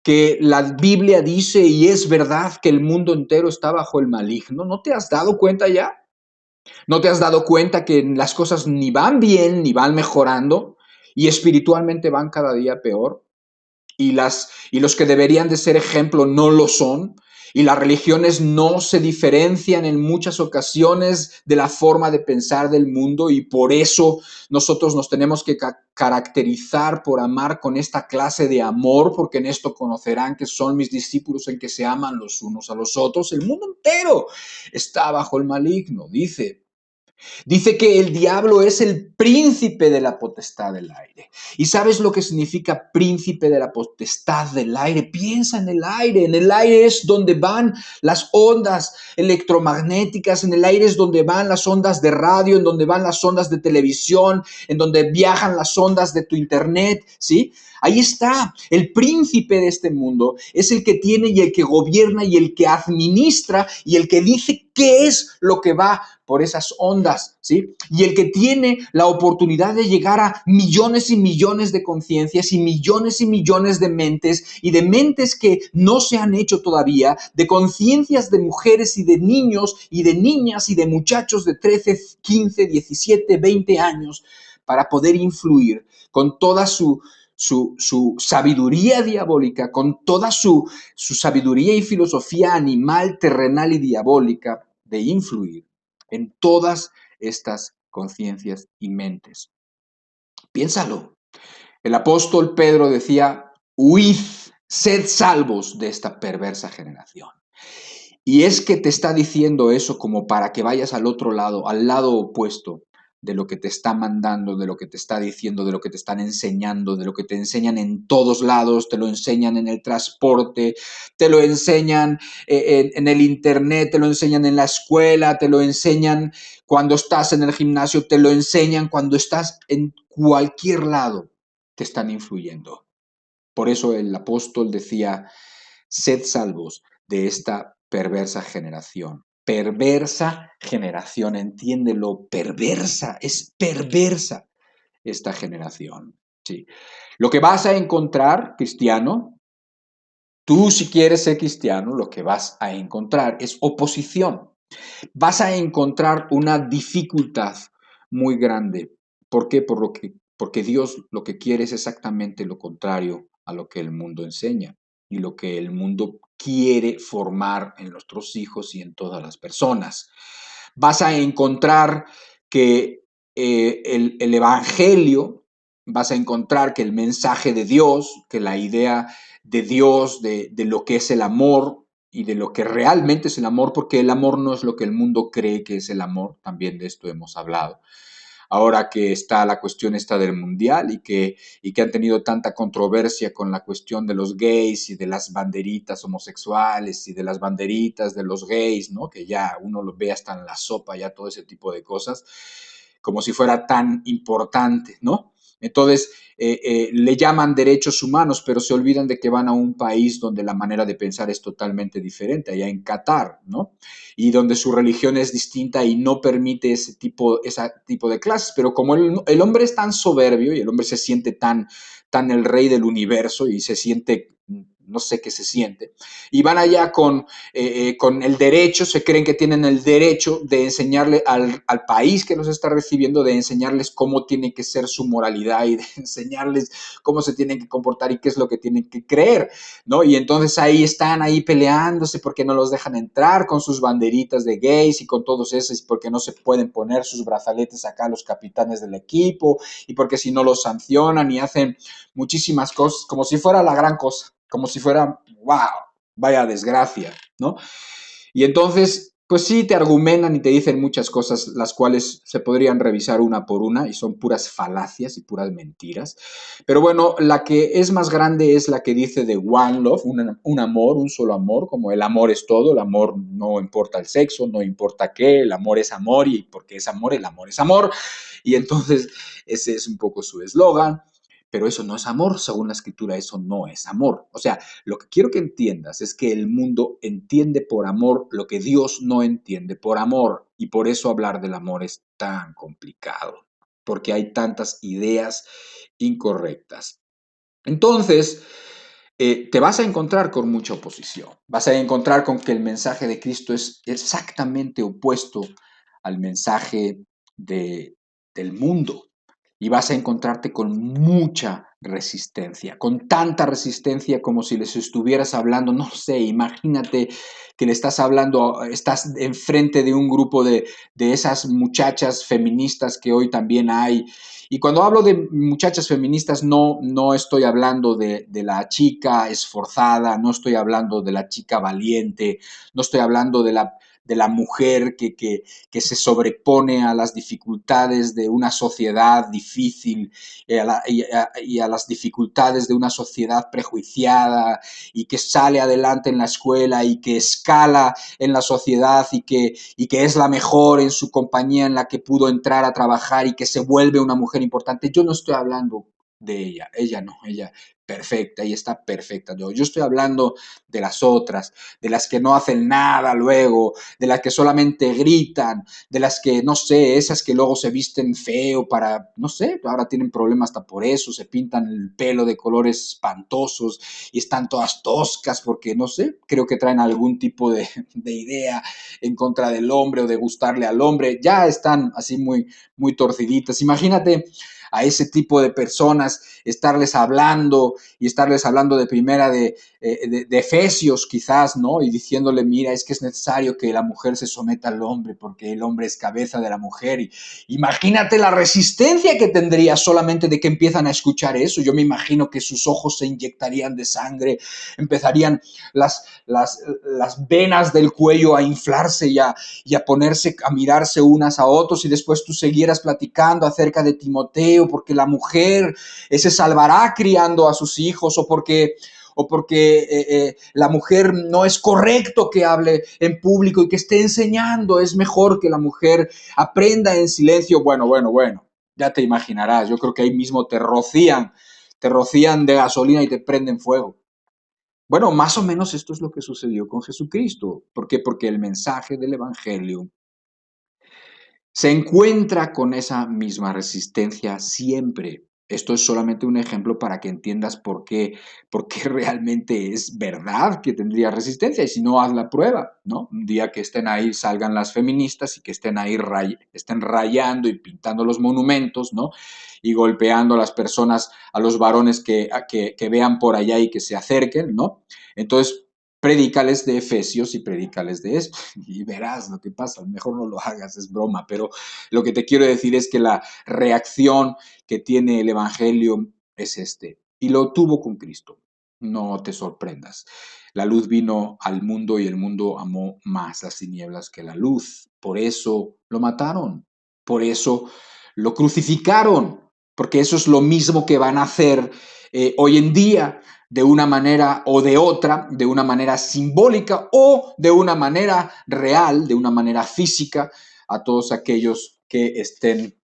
que la Biblia dice y es verdad que el mundo entero está bajo el maligno? ¿No te has dado cuenta ya? ¿No te has dado cuenta que las cosas ni van bien ni van mejorando y espiritualmente van cada día peor? y los que deberían de ser ejemplo no lo son, y las religiones no se diferencian en muchas ocasiones de la forma de pensar del mundo, y por eso nosotros nos tenemos que caracterizar por amar con esta clase de amor, porque en esto conocerán que son mis discípulos, en que se aman los unos a los otros. El mundo entero está bajo el maligno, dice. Dice que el diablo es el príncipe de la potestad del aire. ¿Y sabes lo que significa príncipe de la potestad del aire? Piensa en el aire. En el aire es donde van las ondas electromagnéticas, en el aire es donde van las ondas de radio, en donde van las ondas de televisión, en donde viajan las ondas de tu internet, ¿sí? Ahí está, el príncipe de este mundo es el que tiene y el que gobierna y el que administra y el que dice qué es lo que va por esas ondas, ¿sí? Y el que tiene la oportunidad de llegar a millones y millones de conciencias y millones de mentes, y de mentes que no se han hecho todavía, de conciencias de mujeres y de niños y de niñas y de muchachos de 13, 15, 17, 20 años, para poder influir con toda su sabiduría diabólica, con toda su sabiduría y filosofía animal, terrenal y diabólica, de influir en todas estas conciencias y mentes. Piénsalo. El apóstol Pedro decía: huid, sed salvos de esta perversa generación. Y es que te está diciendo eso como para que vayas al otro lado, al lado opuesto de lo que te está mandando, de lo que te está diciendo, de lo que te están enseñando, de lo que te enseñan en todos lados, te lo enseñan en el transporte, te lo enseñan en el internet, te lo enseñan en la escuela, te lo enseñan cuando estás en el gimnasio, te lo enseñan cuando estás en cualquier lado, te están influyendo. Por eso el apóstol decía: sed salvos de esta perversa generación. Perversa generación, entiéndelo, perversa, es perversa esta generación. Sí. Lo que vas a encontrar, cristiano, tú si quieres ser cristiano, lo que vas a encontrar es oposición. Vas a encontrar una dificultad muy grande. ¿Por qué? Porque Dios lo que quiere es exactamente lo contrario a lo que el mundo enseña y lo que el mundo quiere formar en nuestros hijos y en todas las personas. Vas a encontrar que el Evangelio, vas a encontrar que el mensaje de Dios, que la idea de Dios, de lo que es el amor, y de lo que realmente es el amor, porque el amor no es lo que el mundo cree que es el amor, también de esto hemos hablado. Ahora que está la cuestión esta del mundial y que han tenido tanta controversia con la cuestión de los gays y de las banderitas homosexuales y de las banderitas de los gays, ¿no? Que ya uno lo ve hasta en la sopa, ya todo ese tipo de cosas, como si fuera tan importante, ¿no? Entonces, le llaman derechos humanos, pero se olvidan de que van a un país donde la manera de pensar es totalmente diferente, allá en Qatar, ¿no? Y donde su religión es distinta y no permite ese tipo de clases. Pero como el hombre es tan soberbio y el hombre se siente tan el rey del universo y se siente, no sé qué se siente, y van allá con el derecho, se creen que tienen el derecho de enseñarle al país que los está recibiendo, de enseñarles cómo tiene que ser su moralidad y de enseñarles cómo se tienen que comportar y qué es lo que tienen que creer, ¿no? Y entonces ahí están ahí peleándose porque no los dejan entrar con sus banderitas de gays y con todos esos, porque no se pueden poner sus brazaletes acá los capitanes del equipo y porque si no los sancionan y hacen muchísimas cosas como si fuera la gran cosa, como si fuera, wow, vaya desgracia, ¿no? Y entonces, pues sí, te argumentan y te dicen muchas cosas, las cuales se podrían revisar una por una y son puras falacias y puras mentiras. Pero bueno, la que es más grande es la que dice de One Love, un amor, un solo amor, como el amor es todo, el amor no importa el sexo, no importa qué, el amor es amor y porque es amor, el amor es amor. Y entonces ese es un poco su eslogan. Pero eso no es amor, según la escritura, eso no es amor. O sea, lo que quiero que entiendas es que el mundo entiende por amor lo que Dios no entiende por amor. Y por eso hablar del amor es tan complicado, porque hay tantas ideas incorrectas. Entonces, te vas a encontrar con mucha oposición. Vas a encontrar con que el mensaje de Cristo es exactamente opuesto al mensaje del mundo. Y vas a encontrarte con mucha resistencia, con tanta resistencia como si les estuvieras hablando, no sé, imagínate que le estás hablando, estás enfrente de un grupo de esas muchachas feministas que hoy también hay. Y cuando hablo de muchachas feministas, no estoy hablando de la chica esforzada, no estoy hablando de la chica valiente, no estoy hablando de la mujer que se sobrepone a las dificultades de una sociedad difícil y a las dificultades de una sociedad prejuiciada y que sale adelante en la escuela y que escala en la sociedad y que es la mejor en su compañía en la que pudo entrar a trabajar y que se vuelve una mujer importante. Yo no estoy hablando de ella no, ella perfecta y está perfecta. Yo estoy hablando de las otras, de las que no hacen nada luego, de las que solamente gritan, de las que, no sé, esas que luego se visten feo para, no sé, ahora tienen problemas hasta por eso, se pintan el pelo de colores espantosos y están todas toscas porque, no sé, creo que traen algún tipo de idea en contra del hombre o de gustarle al hombre, ya están así muy torciditas. Imagínate a ese tipo de personas, estarles hablando y estarles hablando de primera de Efesios quizás, ¿no? Y diciéndole, mira, es que es necesario que la mujer se someta al hombre porque el hombre es cabeza de la mujer. Y imagínate la resistencia que tendría solamente de que empiezan a escuchar eso. Yo me imagino que sus ojos se inyectarían de sangre, empezarían las venas del cuello a inflarse y a ponerse, a mirarse unas a otros y después tú siguieras platicando acerca de Timoteo porque la mujer se salvará criando a sus hijos o porque la mujer no es correcto que hable en público y que esté enseñando, es mejor que la mujer aprenda en silencio. Bueno, ya te imaginarás, yo creo que ahí mismo te rocían de gasolina y te prenden fuego. Bueno, más o menos esto es lo que sucedió con Jesucristo. ¿Por qué? Porque el mensaje del Evangelio se encuentra con esa misma resistencia siempre. Esto es solamente un ejemplo para que entiendas por qué realmente es verdad que tendría resistencia y si no, haz la prueba, ¿no? Un día que estén ahí, salgan las feministas y que estén ahí estén rayando y pintando los monumentos, ¿no? Y golpeando a las personas, a los varones que vean por allá y que se acerquen, ¿no? Entonces, predícales de Efesios y predícales de esto y verás lo que pasa. Mejor no lo hagas, es broma, pero lo que te quiero decir es que la reacción que tiene el Evangelio es este. Y lo tuvo con Cristo. No te sorprendas. La luz vino al mundo y el mundo amó más las tinieblas que la luz. Por eso lo mataron. Por eso lo crucificaron. Porque eso es lo mismo que van a hacer hoy en día de una manera o de otra, de una manera simbólica o de una manera real, de una manera física, a todos aquellos que estén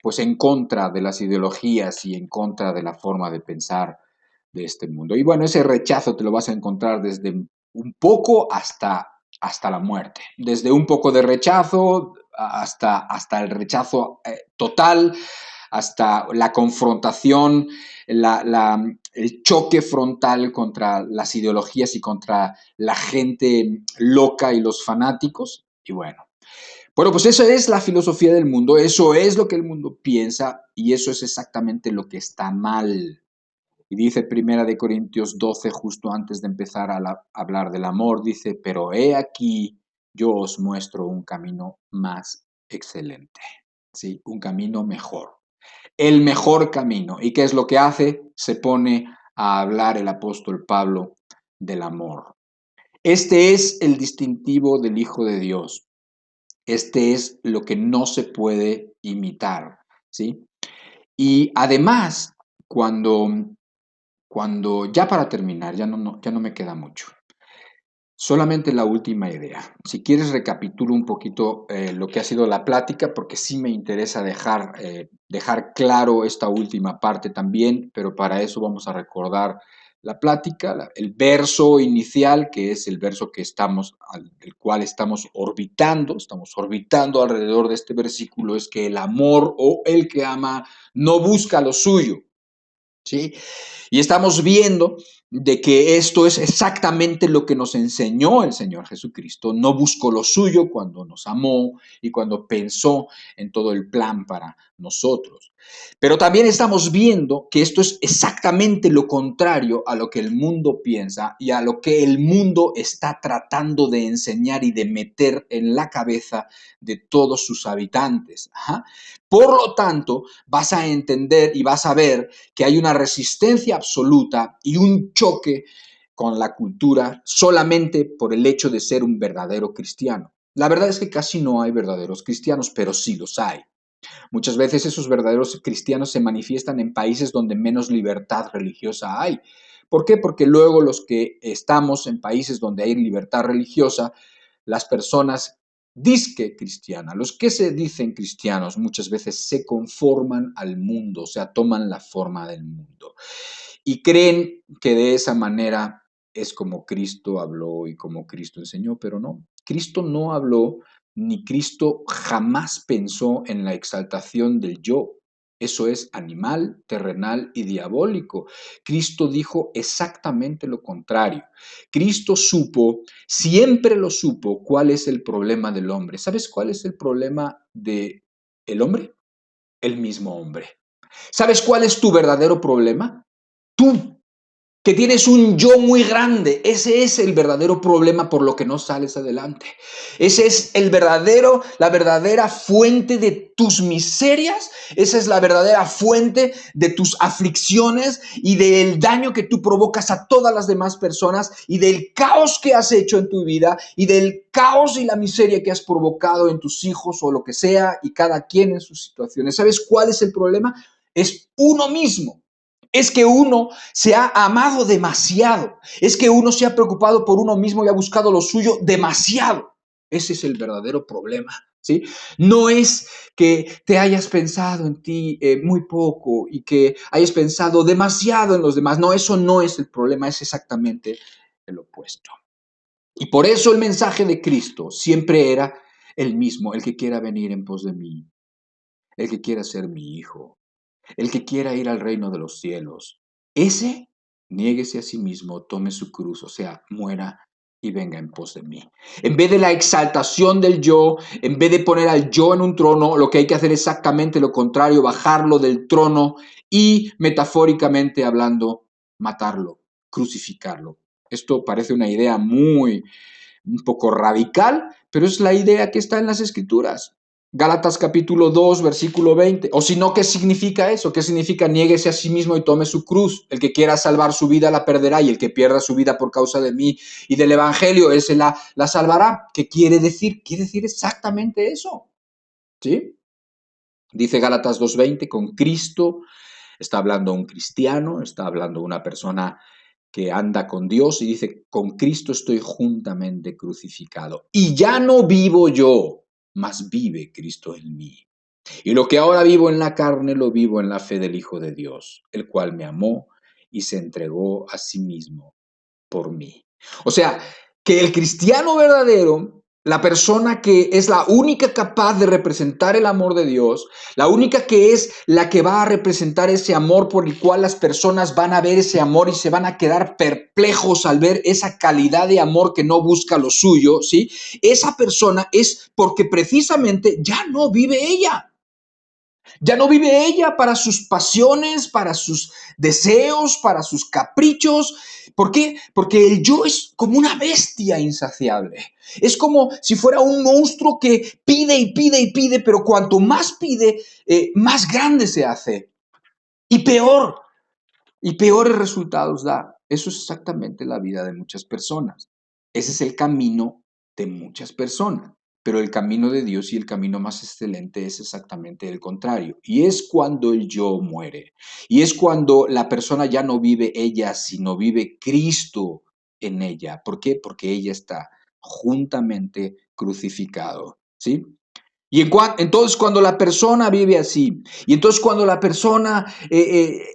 pues en contra de las ideologías y en contra de la forma de pensar de este mundo. Y bueno, ese rechazo te lo vas a encontrar desde un poco hasta la muerte. Desde un poco de rechazo hasta el rechazo total, hasta la confrontación, el choque frontal contra las ideologías y contra la gente loca y los fanáticos. Y bueno, pues eso es la filosofía del mundo, eso es lo que el mundo piensa y eso es exactamente lo que está mal. Y dice Primera de Corintios 12, justo antes de empezar a hablar del amor, dice, pero he aquí, yo os muestro un camino más excelente, ¿sí? Un camino mejor, el mejor camino. ¿Y qué es lo que hace? Se pone a hablar el apóstol Pablo del amor. Este es el distintivo del Hijo de Dios. Este es lo que no se puede imitar, ¿sí? Y además, cuando ya para terminar, ya no me queda mucho. Solamente la última idea. Si quieres, recapitulo un poquito lo que ha sido la plática, porque sí me interesa dejar claro esta última parte también, pero para eso vamos a recordar la plática, el verso inicial, que es el verso el cual estamos orbitando alrededor de este versículo, es que el amor o el que ama no busca lo suyo, ¿sí? Y estamos viendo de que esto es exactamente lo que nos enseñó el Señor Jesucristo. No buscó lo suyo cuando nos amó y cuando pensó en todo el plan para nosotros. Pero también estamos viendo que esto es exactamente lo contrario a lo que el mundo piensa y a lo que el mundo está tratando de enseñar y de meter en la cabeza de todos sus habitantes. Ajá. Por lo tanto, vas a entender y vas a ver que hay una resistencia absoluta y un choque con la cultura solamente por el hecho de ser un verdadero cristiano. La verdad es que casi no hay verdaderos cristianos, pero sí los hay. Muchas veces esos verdaderos cristianos se manifiestan en países donde menos libertad religiosa hay. ¿Por qué? Porque luego los que estamos en países donde hay libertad religiosa, las personas disque cristianas, los que se dicen cristianos, muchas veces se conforman al mundo, o sea, toman la forma del mundo. Y creen que de esa manera es como Cristo habló y como Cristo enseñó, pero no. Cristo no habló ni Cristo jamás pensó en la exaltación del yo. Eso es animal, terrenal y diabólico. Cristo dijo exactamente lo contrario. Cristo supo, siempre lo supo, cuál es el problema del hombre. ¿Sabes cuál es el problema del hombre? El mismo hombre. ¿Sabes cuál es tu verdadero problema? Tú, que tienes un yo muy grande. Ese es el verdadero problema por lo que no sales adelante. Ese es la verdadera fuente de tus miserias. Esa es la verdadera fuente de tus aflicciones y del daño que tú provocas a todas las demás personas y del caos que has hecho en tu vida y del caos y la miseria que has provocado en tus hijos o lo que sea y cada quien en sus situaciones. ¿Sabes cuál es el problema? Es uno mismo. Es que uno se ha amado demasiado. Es que uno se ha preocupado por uno mismo y ha buscado lo suyo demasiado. Ese es el verdadero problema, ¿sí? No es que te hayas pensado en ti muy poco y que hayas pensado demasiado en los demás. No, eso no es el problema, es exactamente el opuesto. Y por eso el mensaje de Cristo siempre era el mismo: el que quiera venir en pos de mí, el que quiera ser mi hijo, el que quiera ir al reino de los cielos, ese niéguese a sí mismo, tome su cruz, o sea, muera y venga en pos de mí. En vez de la exaltación del yo, en vez de poner al yo en un trono, lo que hay que hacer es exactamente lo contrario: bajarlo del trono y, metafóricamente hablando, matarlo, crucificarlo. Esto parece una idea un poco radical, pero es la idea que está en las Escrituras. Gálatas capítulo 2, versículo 20. O si no, ¿qué significa eso? ¿Qué significa niéguese a sí mismo y tome su cruz? El que quiera salvar su vida la perderá, y el que pierda su vida por causa de mí y del evangelio, ese la salvará. ¿Qué quiere decir? Quiere decir exactamente eso. ¿Sí? Dice Gálatas 2:20, con Cristo está hablando un cristiano, está hablando una persona que anda con Dios, y dice: con Cristo estoy juntamente crucificado. Y ya no vivo yo, mas vive Cristo en mí. Y lo que ahora vivo en la carne, lo vivo en la fe del Hijo de Dios, el cual me amó y se entregó a sí mismo por mí. O sea, que el cristiano verdadero, la persona que es la única capaz de representar el amor de Dios, la única que es la que va a representar ese amor por el cual las personas van a ver ese amor y se van a quedar perplejos al ver esa calidad de amor que no busca lo suyo, ¿sí? Esa persona es porque precisamente ya no vive ella. Ya no vive ella para sus pasiones, para sus deseos, para sus caprichos. ¿Por qué? Porque el yo es como una bestia insaciable. Es como si fuera un monstruo que pide y pide y pide, pero cuanto más pide, más grande se hace. Y peor, y peores resultados da. Eso es exactamente la vida de muchas personas. Ese es el camino de muchas personas. Pero el camino de Dios y el camino más excelente es exactamente el contrario. Y es cuando el yo muere. Y es cuando la persona ya no vive ella, sino vive Cristo en ella. ¿Por qué? Porque ella está juntamente crucificado. ¿Sí? Y entonces cuando la persona vive así, y entonces cuando la persona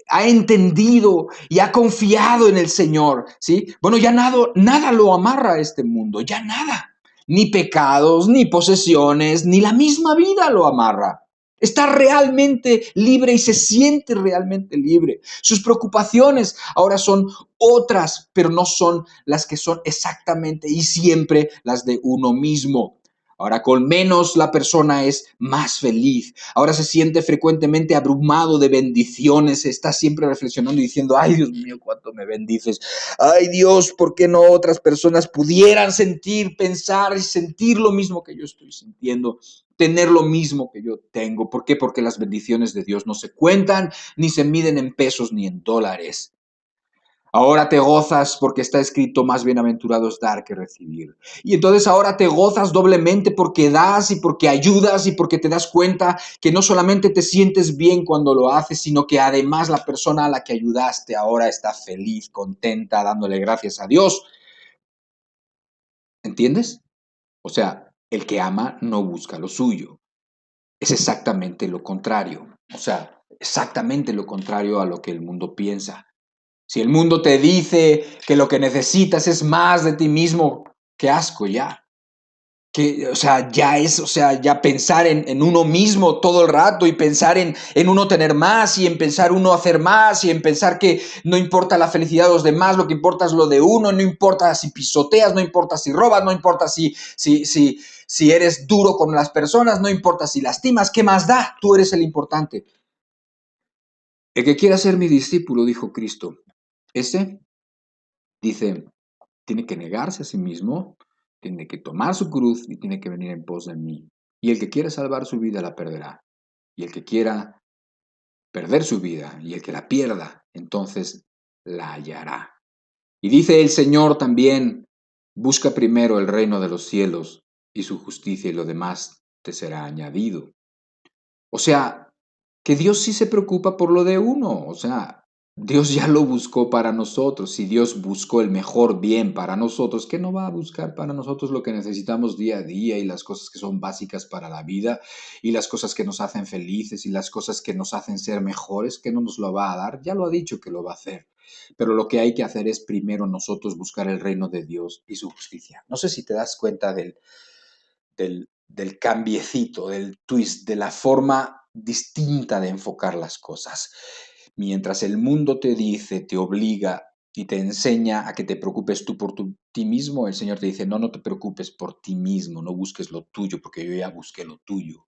ha entendido y ha confiado en el Señor, ¿sí? Bueno, ya nada lo amarra a este mundo, ya nada. Ni pecados, ni posesiones, ni la misma vida lo amarra. Está realmente libre y se siente realmente libre. Sus preocupaciones ahora son otras, pero no son las que son exactamente y siempre las de uno mismo. Ahora con menos la persona es más feliz. Ahora se siente frecuentemente abrumado de bendiciones. Está siempre reflexionando y diciendo, ay Dios mío, cuánto me bendices. Ay Dios, ¿por qué no otras personas pudieran sentir, pensar y sentir lo mismo que yo estoy sintiendo? Tener lo mismo que yo tengo. ¿Por qué? Porque las bendiciones de Dios no se cuentan, ni se miden en pesos ni en dólares. Ahora te gozas porque está escrito, más bienaventurado es dar que recibir. Y entonces ahora te gozas doblemente porque das y porque ayudas y porque te das cuenta que no solamente te sientes bien cuando lo haces, sino que además la persona a la que ayudaste ahora está feliz, contenta, dándole gracias a Dios. ¿Entiendes? O sea, el que ama no busca lo suyo. Es exactamente lo contrario. O sea, exactamente lo contrario a lo que el mundo piensa. Si el mundo te dice que lo que necesitas es más de ti mismo, qué asco ya. Que, o sea, ya es, o sea, ya pensar en uno mismo todo el rato y pensar en uno tener más y en pensar uno hacer más y en pensar que no importa la felicidad de los demás, lo que importa es lo de uno, no importa si pisoteas, no importa si robas, no importa si eres duro con las personas, no importa si lastimas, ¿qué más da? Tú eres el importante. El que quiera ser mi discípulo, dijo Cristo, ese dice, tiene que negarse a sí mismo, tiene que tomar su cruz y tiene que venir en pos de mí. Y el que quiera salvar su vida la perderá. Y el que quiera perder su vida y el que la pierda, entonces la hallará. Y dice el Señor también, busca primero el reino de los cielos y su justicia y lo demás te será añadido. O sea, que Dios sí se preocupa por lo de uno. O sea, Dios ya lo buscó para nosotros. Si Dios buscó el mejor bien para nosotros, ¿qué no va a buscar para nosotros lo que necesitamos día a día y las cosas que son básicas para la vida y las cosas que nos hacen felices y las cosas que nos hacen ser mejores? ¿Qué no nos lo va a dar? Ya lo ha dicho que lo va a hacer. Pero lo que hay que hacer es primero nosotros buscar el reino de Dios y su justicia. No sé si te das cuenta del cambiecito, del twist, de la forma distinta de enfocar las cosas. Mientras el mundo te dice, te obliga y te enseña a que te preocupes tú por ti mismo, el Señor te dice, no, no te preocupes por ti mismo, no busques lo tuyo, porque yo ya busqué lo tuyo,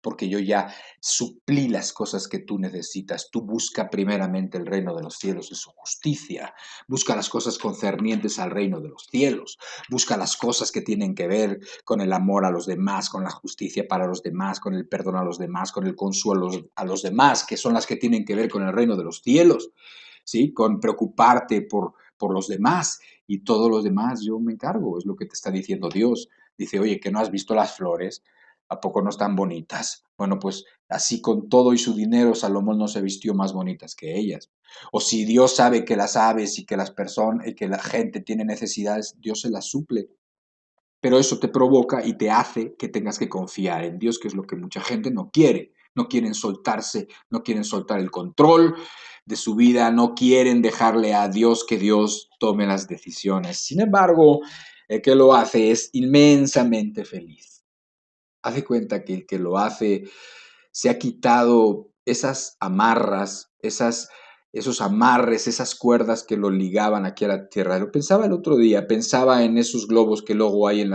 porque yo ya suplí las cosas que tú necesitas. Tú busca primeramente el reino de los cielos y su justicia. Busca las cosas concernientes al reino de los cielos. Busca las cosas que tienen que ver con el amor a los demás, con la justicia para los demás, con el perdón a los demás, con el consuelo a los demás, que son las que tienen que ver con el reino de los cielos, ¿sí? Con preocuparte por los demás y todos los demás yo me encargo, es lo que te está diciendo Dios. Dice, oye, que no has visto las flores, ¿a poco no están bonitas? Bueno, pues así con todo y su dinero, Salomón no se vistió más bonitas que ellas. O si Dios sabe que las aves y que las personas y que la gente tiene necesidades, Dios se las suple. Pero eso te provoca y te hace que tengas que confiar en Dios, que es lo que mucha gente no quiere. No quieren soltarse, no quieren soltar el control de su vida, no quieren dejarle a Dios que Dios tome las decisiones. Sin embargo, el que lo hace es inmensamente feliz. Haz de cuenta que el que lo hace se ha quitado esas amarras, esos amarres, esas cuerdas que lo ligaban aquí a la tierra. Lo pensaba el otro día, pensaba en esos globos que luego hay en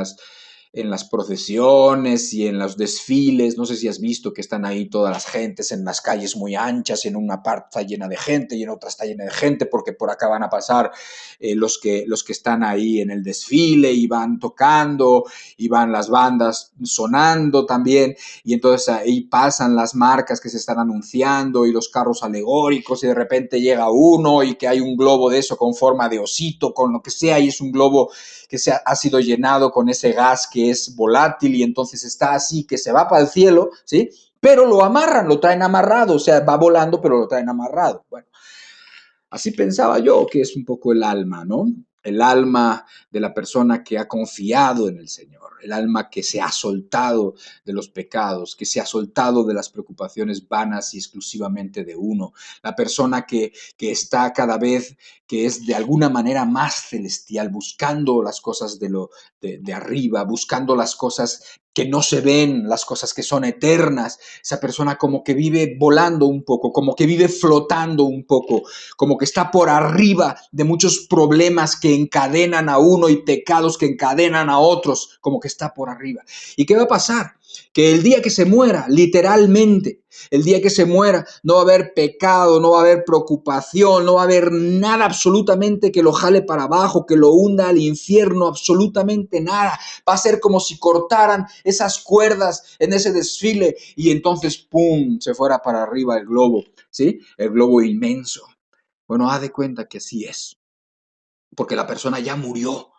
las procesiones y en los desfiles. No sé si has visto que están ahí todas las gentes en las calles muy anchas, y en una parte está llena de gente y en otra está llena de gente, porque por acá van a pasar los que están ahí en el desfile y van tocando y van las bandas sonando también, y entonces ahí pasan las marcas que se están anunciando y los carros alegóricos, y de repente llega uno y que hay un globo de eso con forma de osito, con lo que sea, y es un globo que ha sido llenado con ese gas que es volátil y entonces está así, que se va para el cielo, ¿sí? Pero lo amarran, lo traen amarrado, o sea, va volando, pero lo traen amarrado. Bueno, así pensaba yo que es un poco el alma, ¿no? El alma de la persona que ha confiado en el Señor, el alma que se ha soltado de los pecados, que se ha soltado de las preocupaciones vanas y exclusivamente de uno, la persona que está cada vez que es de alguna manera más celestial, buscando las cosas de arriba, buscando las cosas que no se ven, las cosas que son eternas. Esa persona como que vive volando un poco, como que vive flotando un poco, como que está por arriba de muchos problemas que encadenan a uno y pecados que encadenan a otros, como que está por arriba. ¿Y qué va a pasar? Que el día que se muera, literalmente, el día que se muera, no va a haber pecado, no va a haber preocupación, no va a haber nada absolutamente que lo jale para abajo, que lo hunda al infierno, absolutamente nada. Va a ser como si cortaran esas cuerdas en ese desfile y entonces, ¡pum!, se fuera para arriba el globo, ¿sí? El globo inmenso. Bueno, haz de cuenta que así es, porque la persona ya murió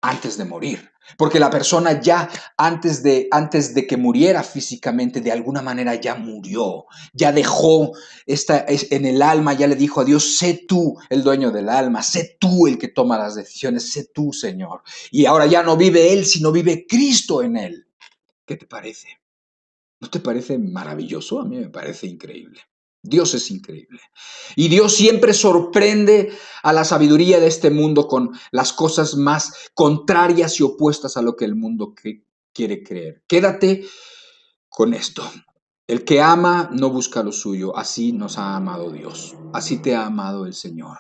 antes de morir, porque la persona ya antes de que muriera físicamente, de alguna manera ya murió, ya dejó en el alma, ya le dijo a Dios, sé tú el dueño del alma, sé tú el que toma las decisiones, sé tú, Señor. Y ahora ya no vive él, sino vive Cristo en él. ¿Qué te parece? ¿No te parece maravilloso? A mí me parece increíble. Dios es increíble. Y Dios siempre sorprende a la sabiduría de este mundo con las cosas más contrarias y opuestas a lo que el mundo quiere creer. Quédate con esto. El que ama no busca lo suyo. Así nos ha amado Dios. Así te ha amado el Señor.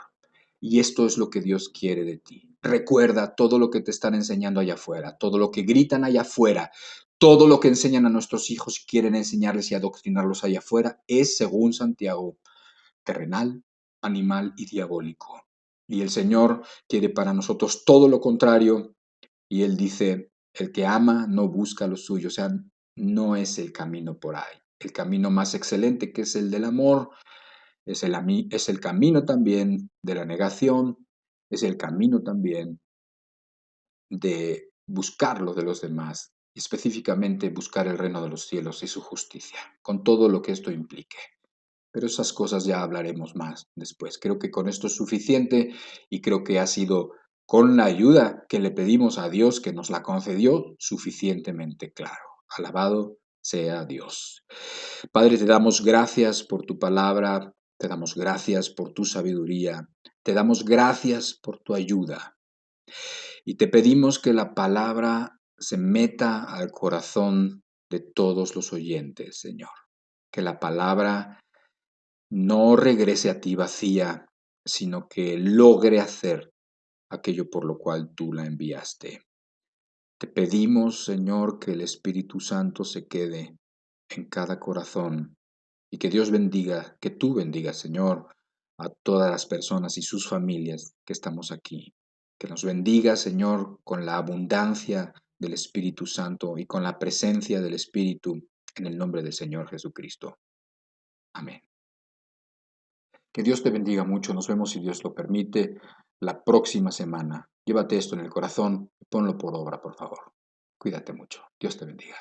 Y esto es lo que Dios quiere de ti. Recuerda todo lo que te están enseñando allá afuera, todo lo que gritan allá afuera, todo lo que enseñan a nuestros hijos y quieren enseñarles y adoctrinarlos allá afuera, es, según Santiago, terrenal, animal y diabólico. Y el Señor quiere para nosotros todo lo contrario. Y Él dice, el que ama no busca lo suyo. O sea, no es el camino por ahí. El camino más excelente, que es el del amor, es el camino también de la negación, es el camino también de buscar lo de los demás, específicamente buscar el reino de los cielos y su justicia, con todo lo que esto implique. Pero esas cosas ya hablaremos más después. Creo que con esto es suficiente y creo que ha sido, con la ayuda que le pedimos a Dios, que nos la concedió, suficientemente claro. Alabado sea Dios. Padre, te damos gracias por tu palabra, te damos gracias por tu sabiduría, te damos gracias por tu ayuda y te pedimos que la palabra se meta al corazón de todos los oyentes, Señor. Que la palabra no regrese a ti vacía, sino que logre hacer aquello por lo cual tú la enviaste. Te pedimos, Señor, que el Espíritu Santo se quede en cada corazón y que Dios bendiga, que tú bendigas, Señor, a todas las personas y sus familias que estamos aquí. Que nos bendiga, Señor, con la abundancia del Espíritu Santo y con la presencia del Espíritu en el nombre del Señor Jesucristo. Amén. Que Dios te bendiga mucho. Nos vemos, si Dios lo permite, la próxima semana. Llévate esto en el corazón y ponlo por obra, por favor. Cuídate mucho. Dios te bendiga.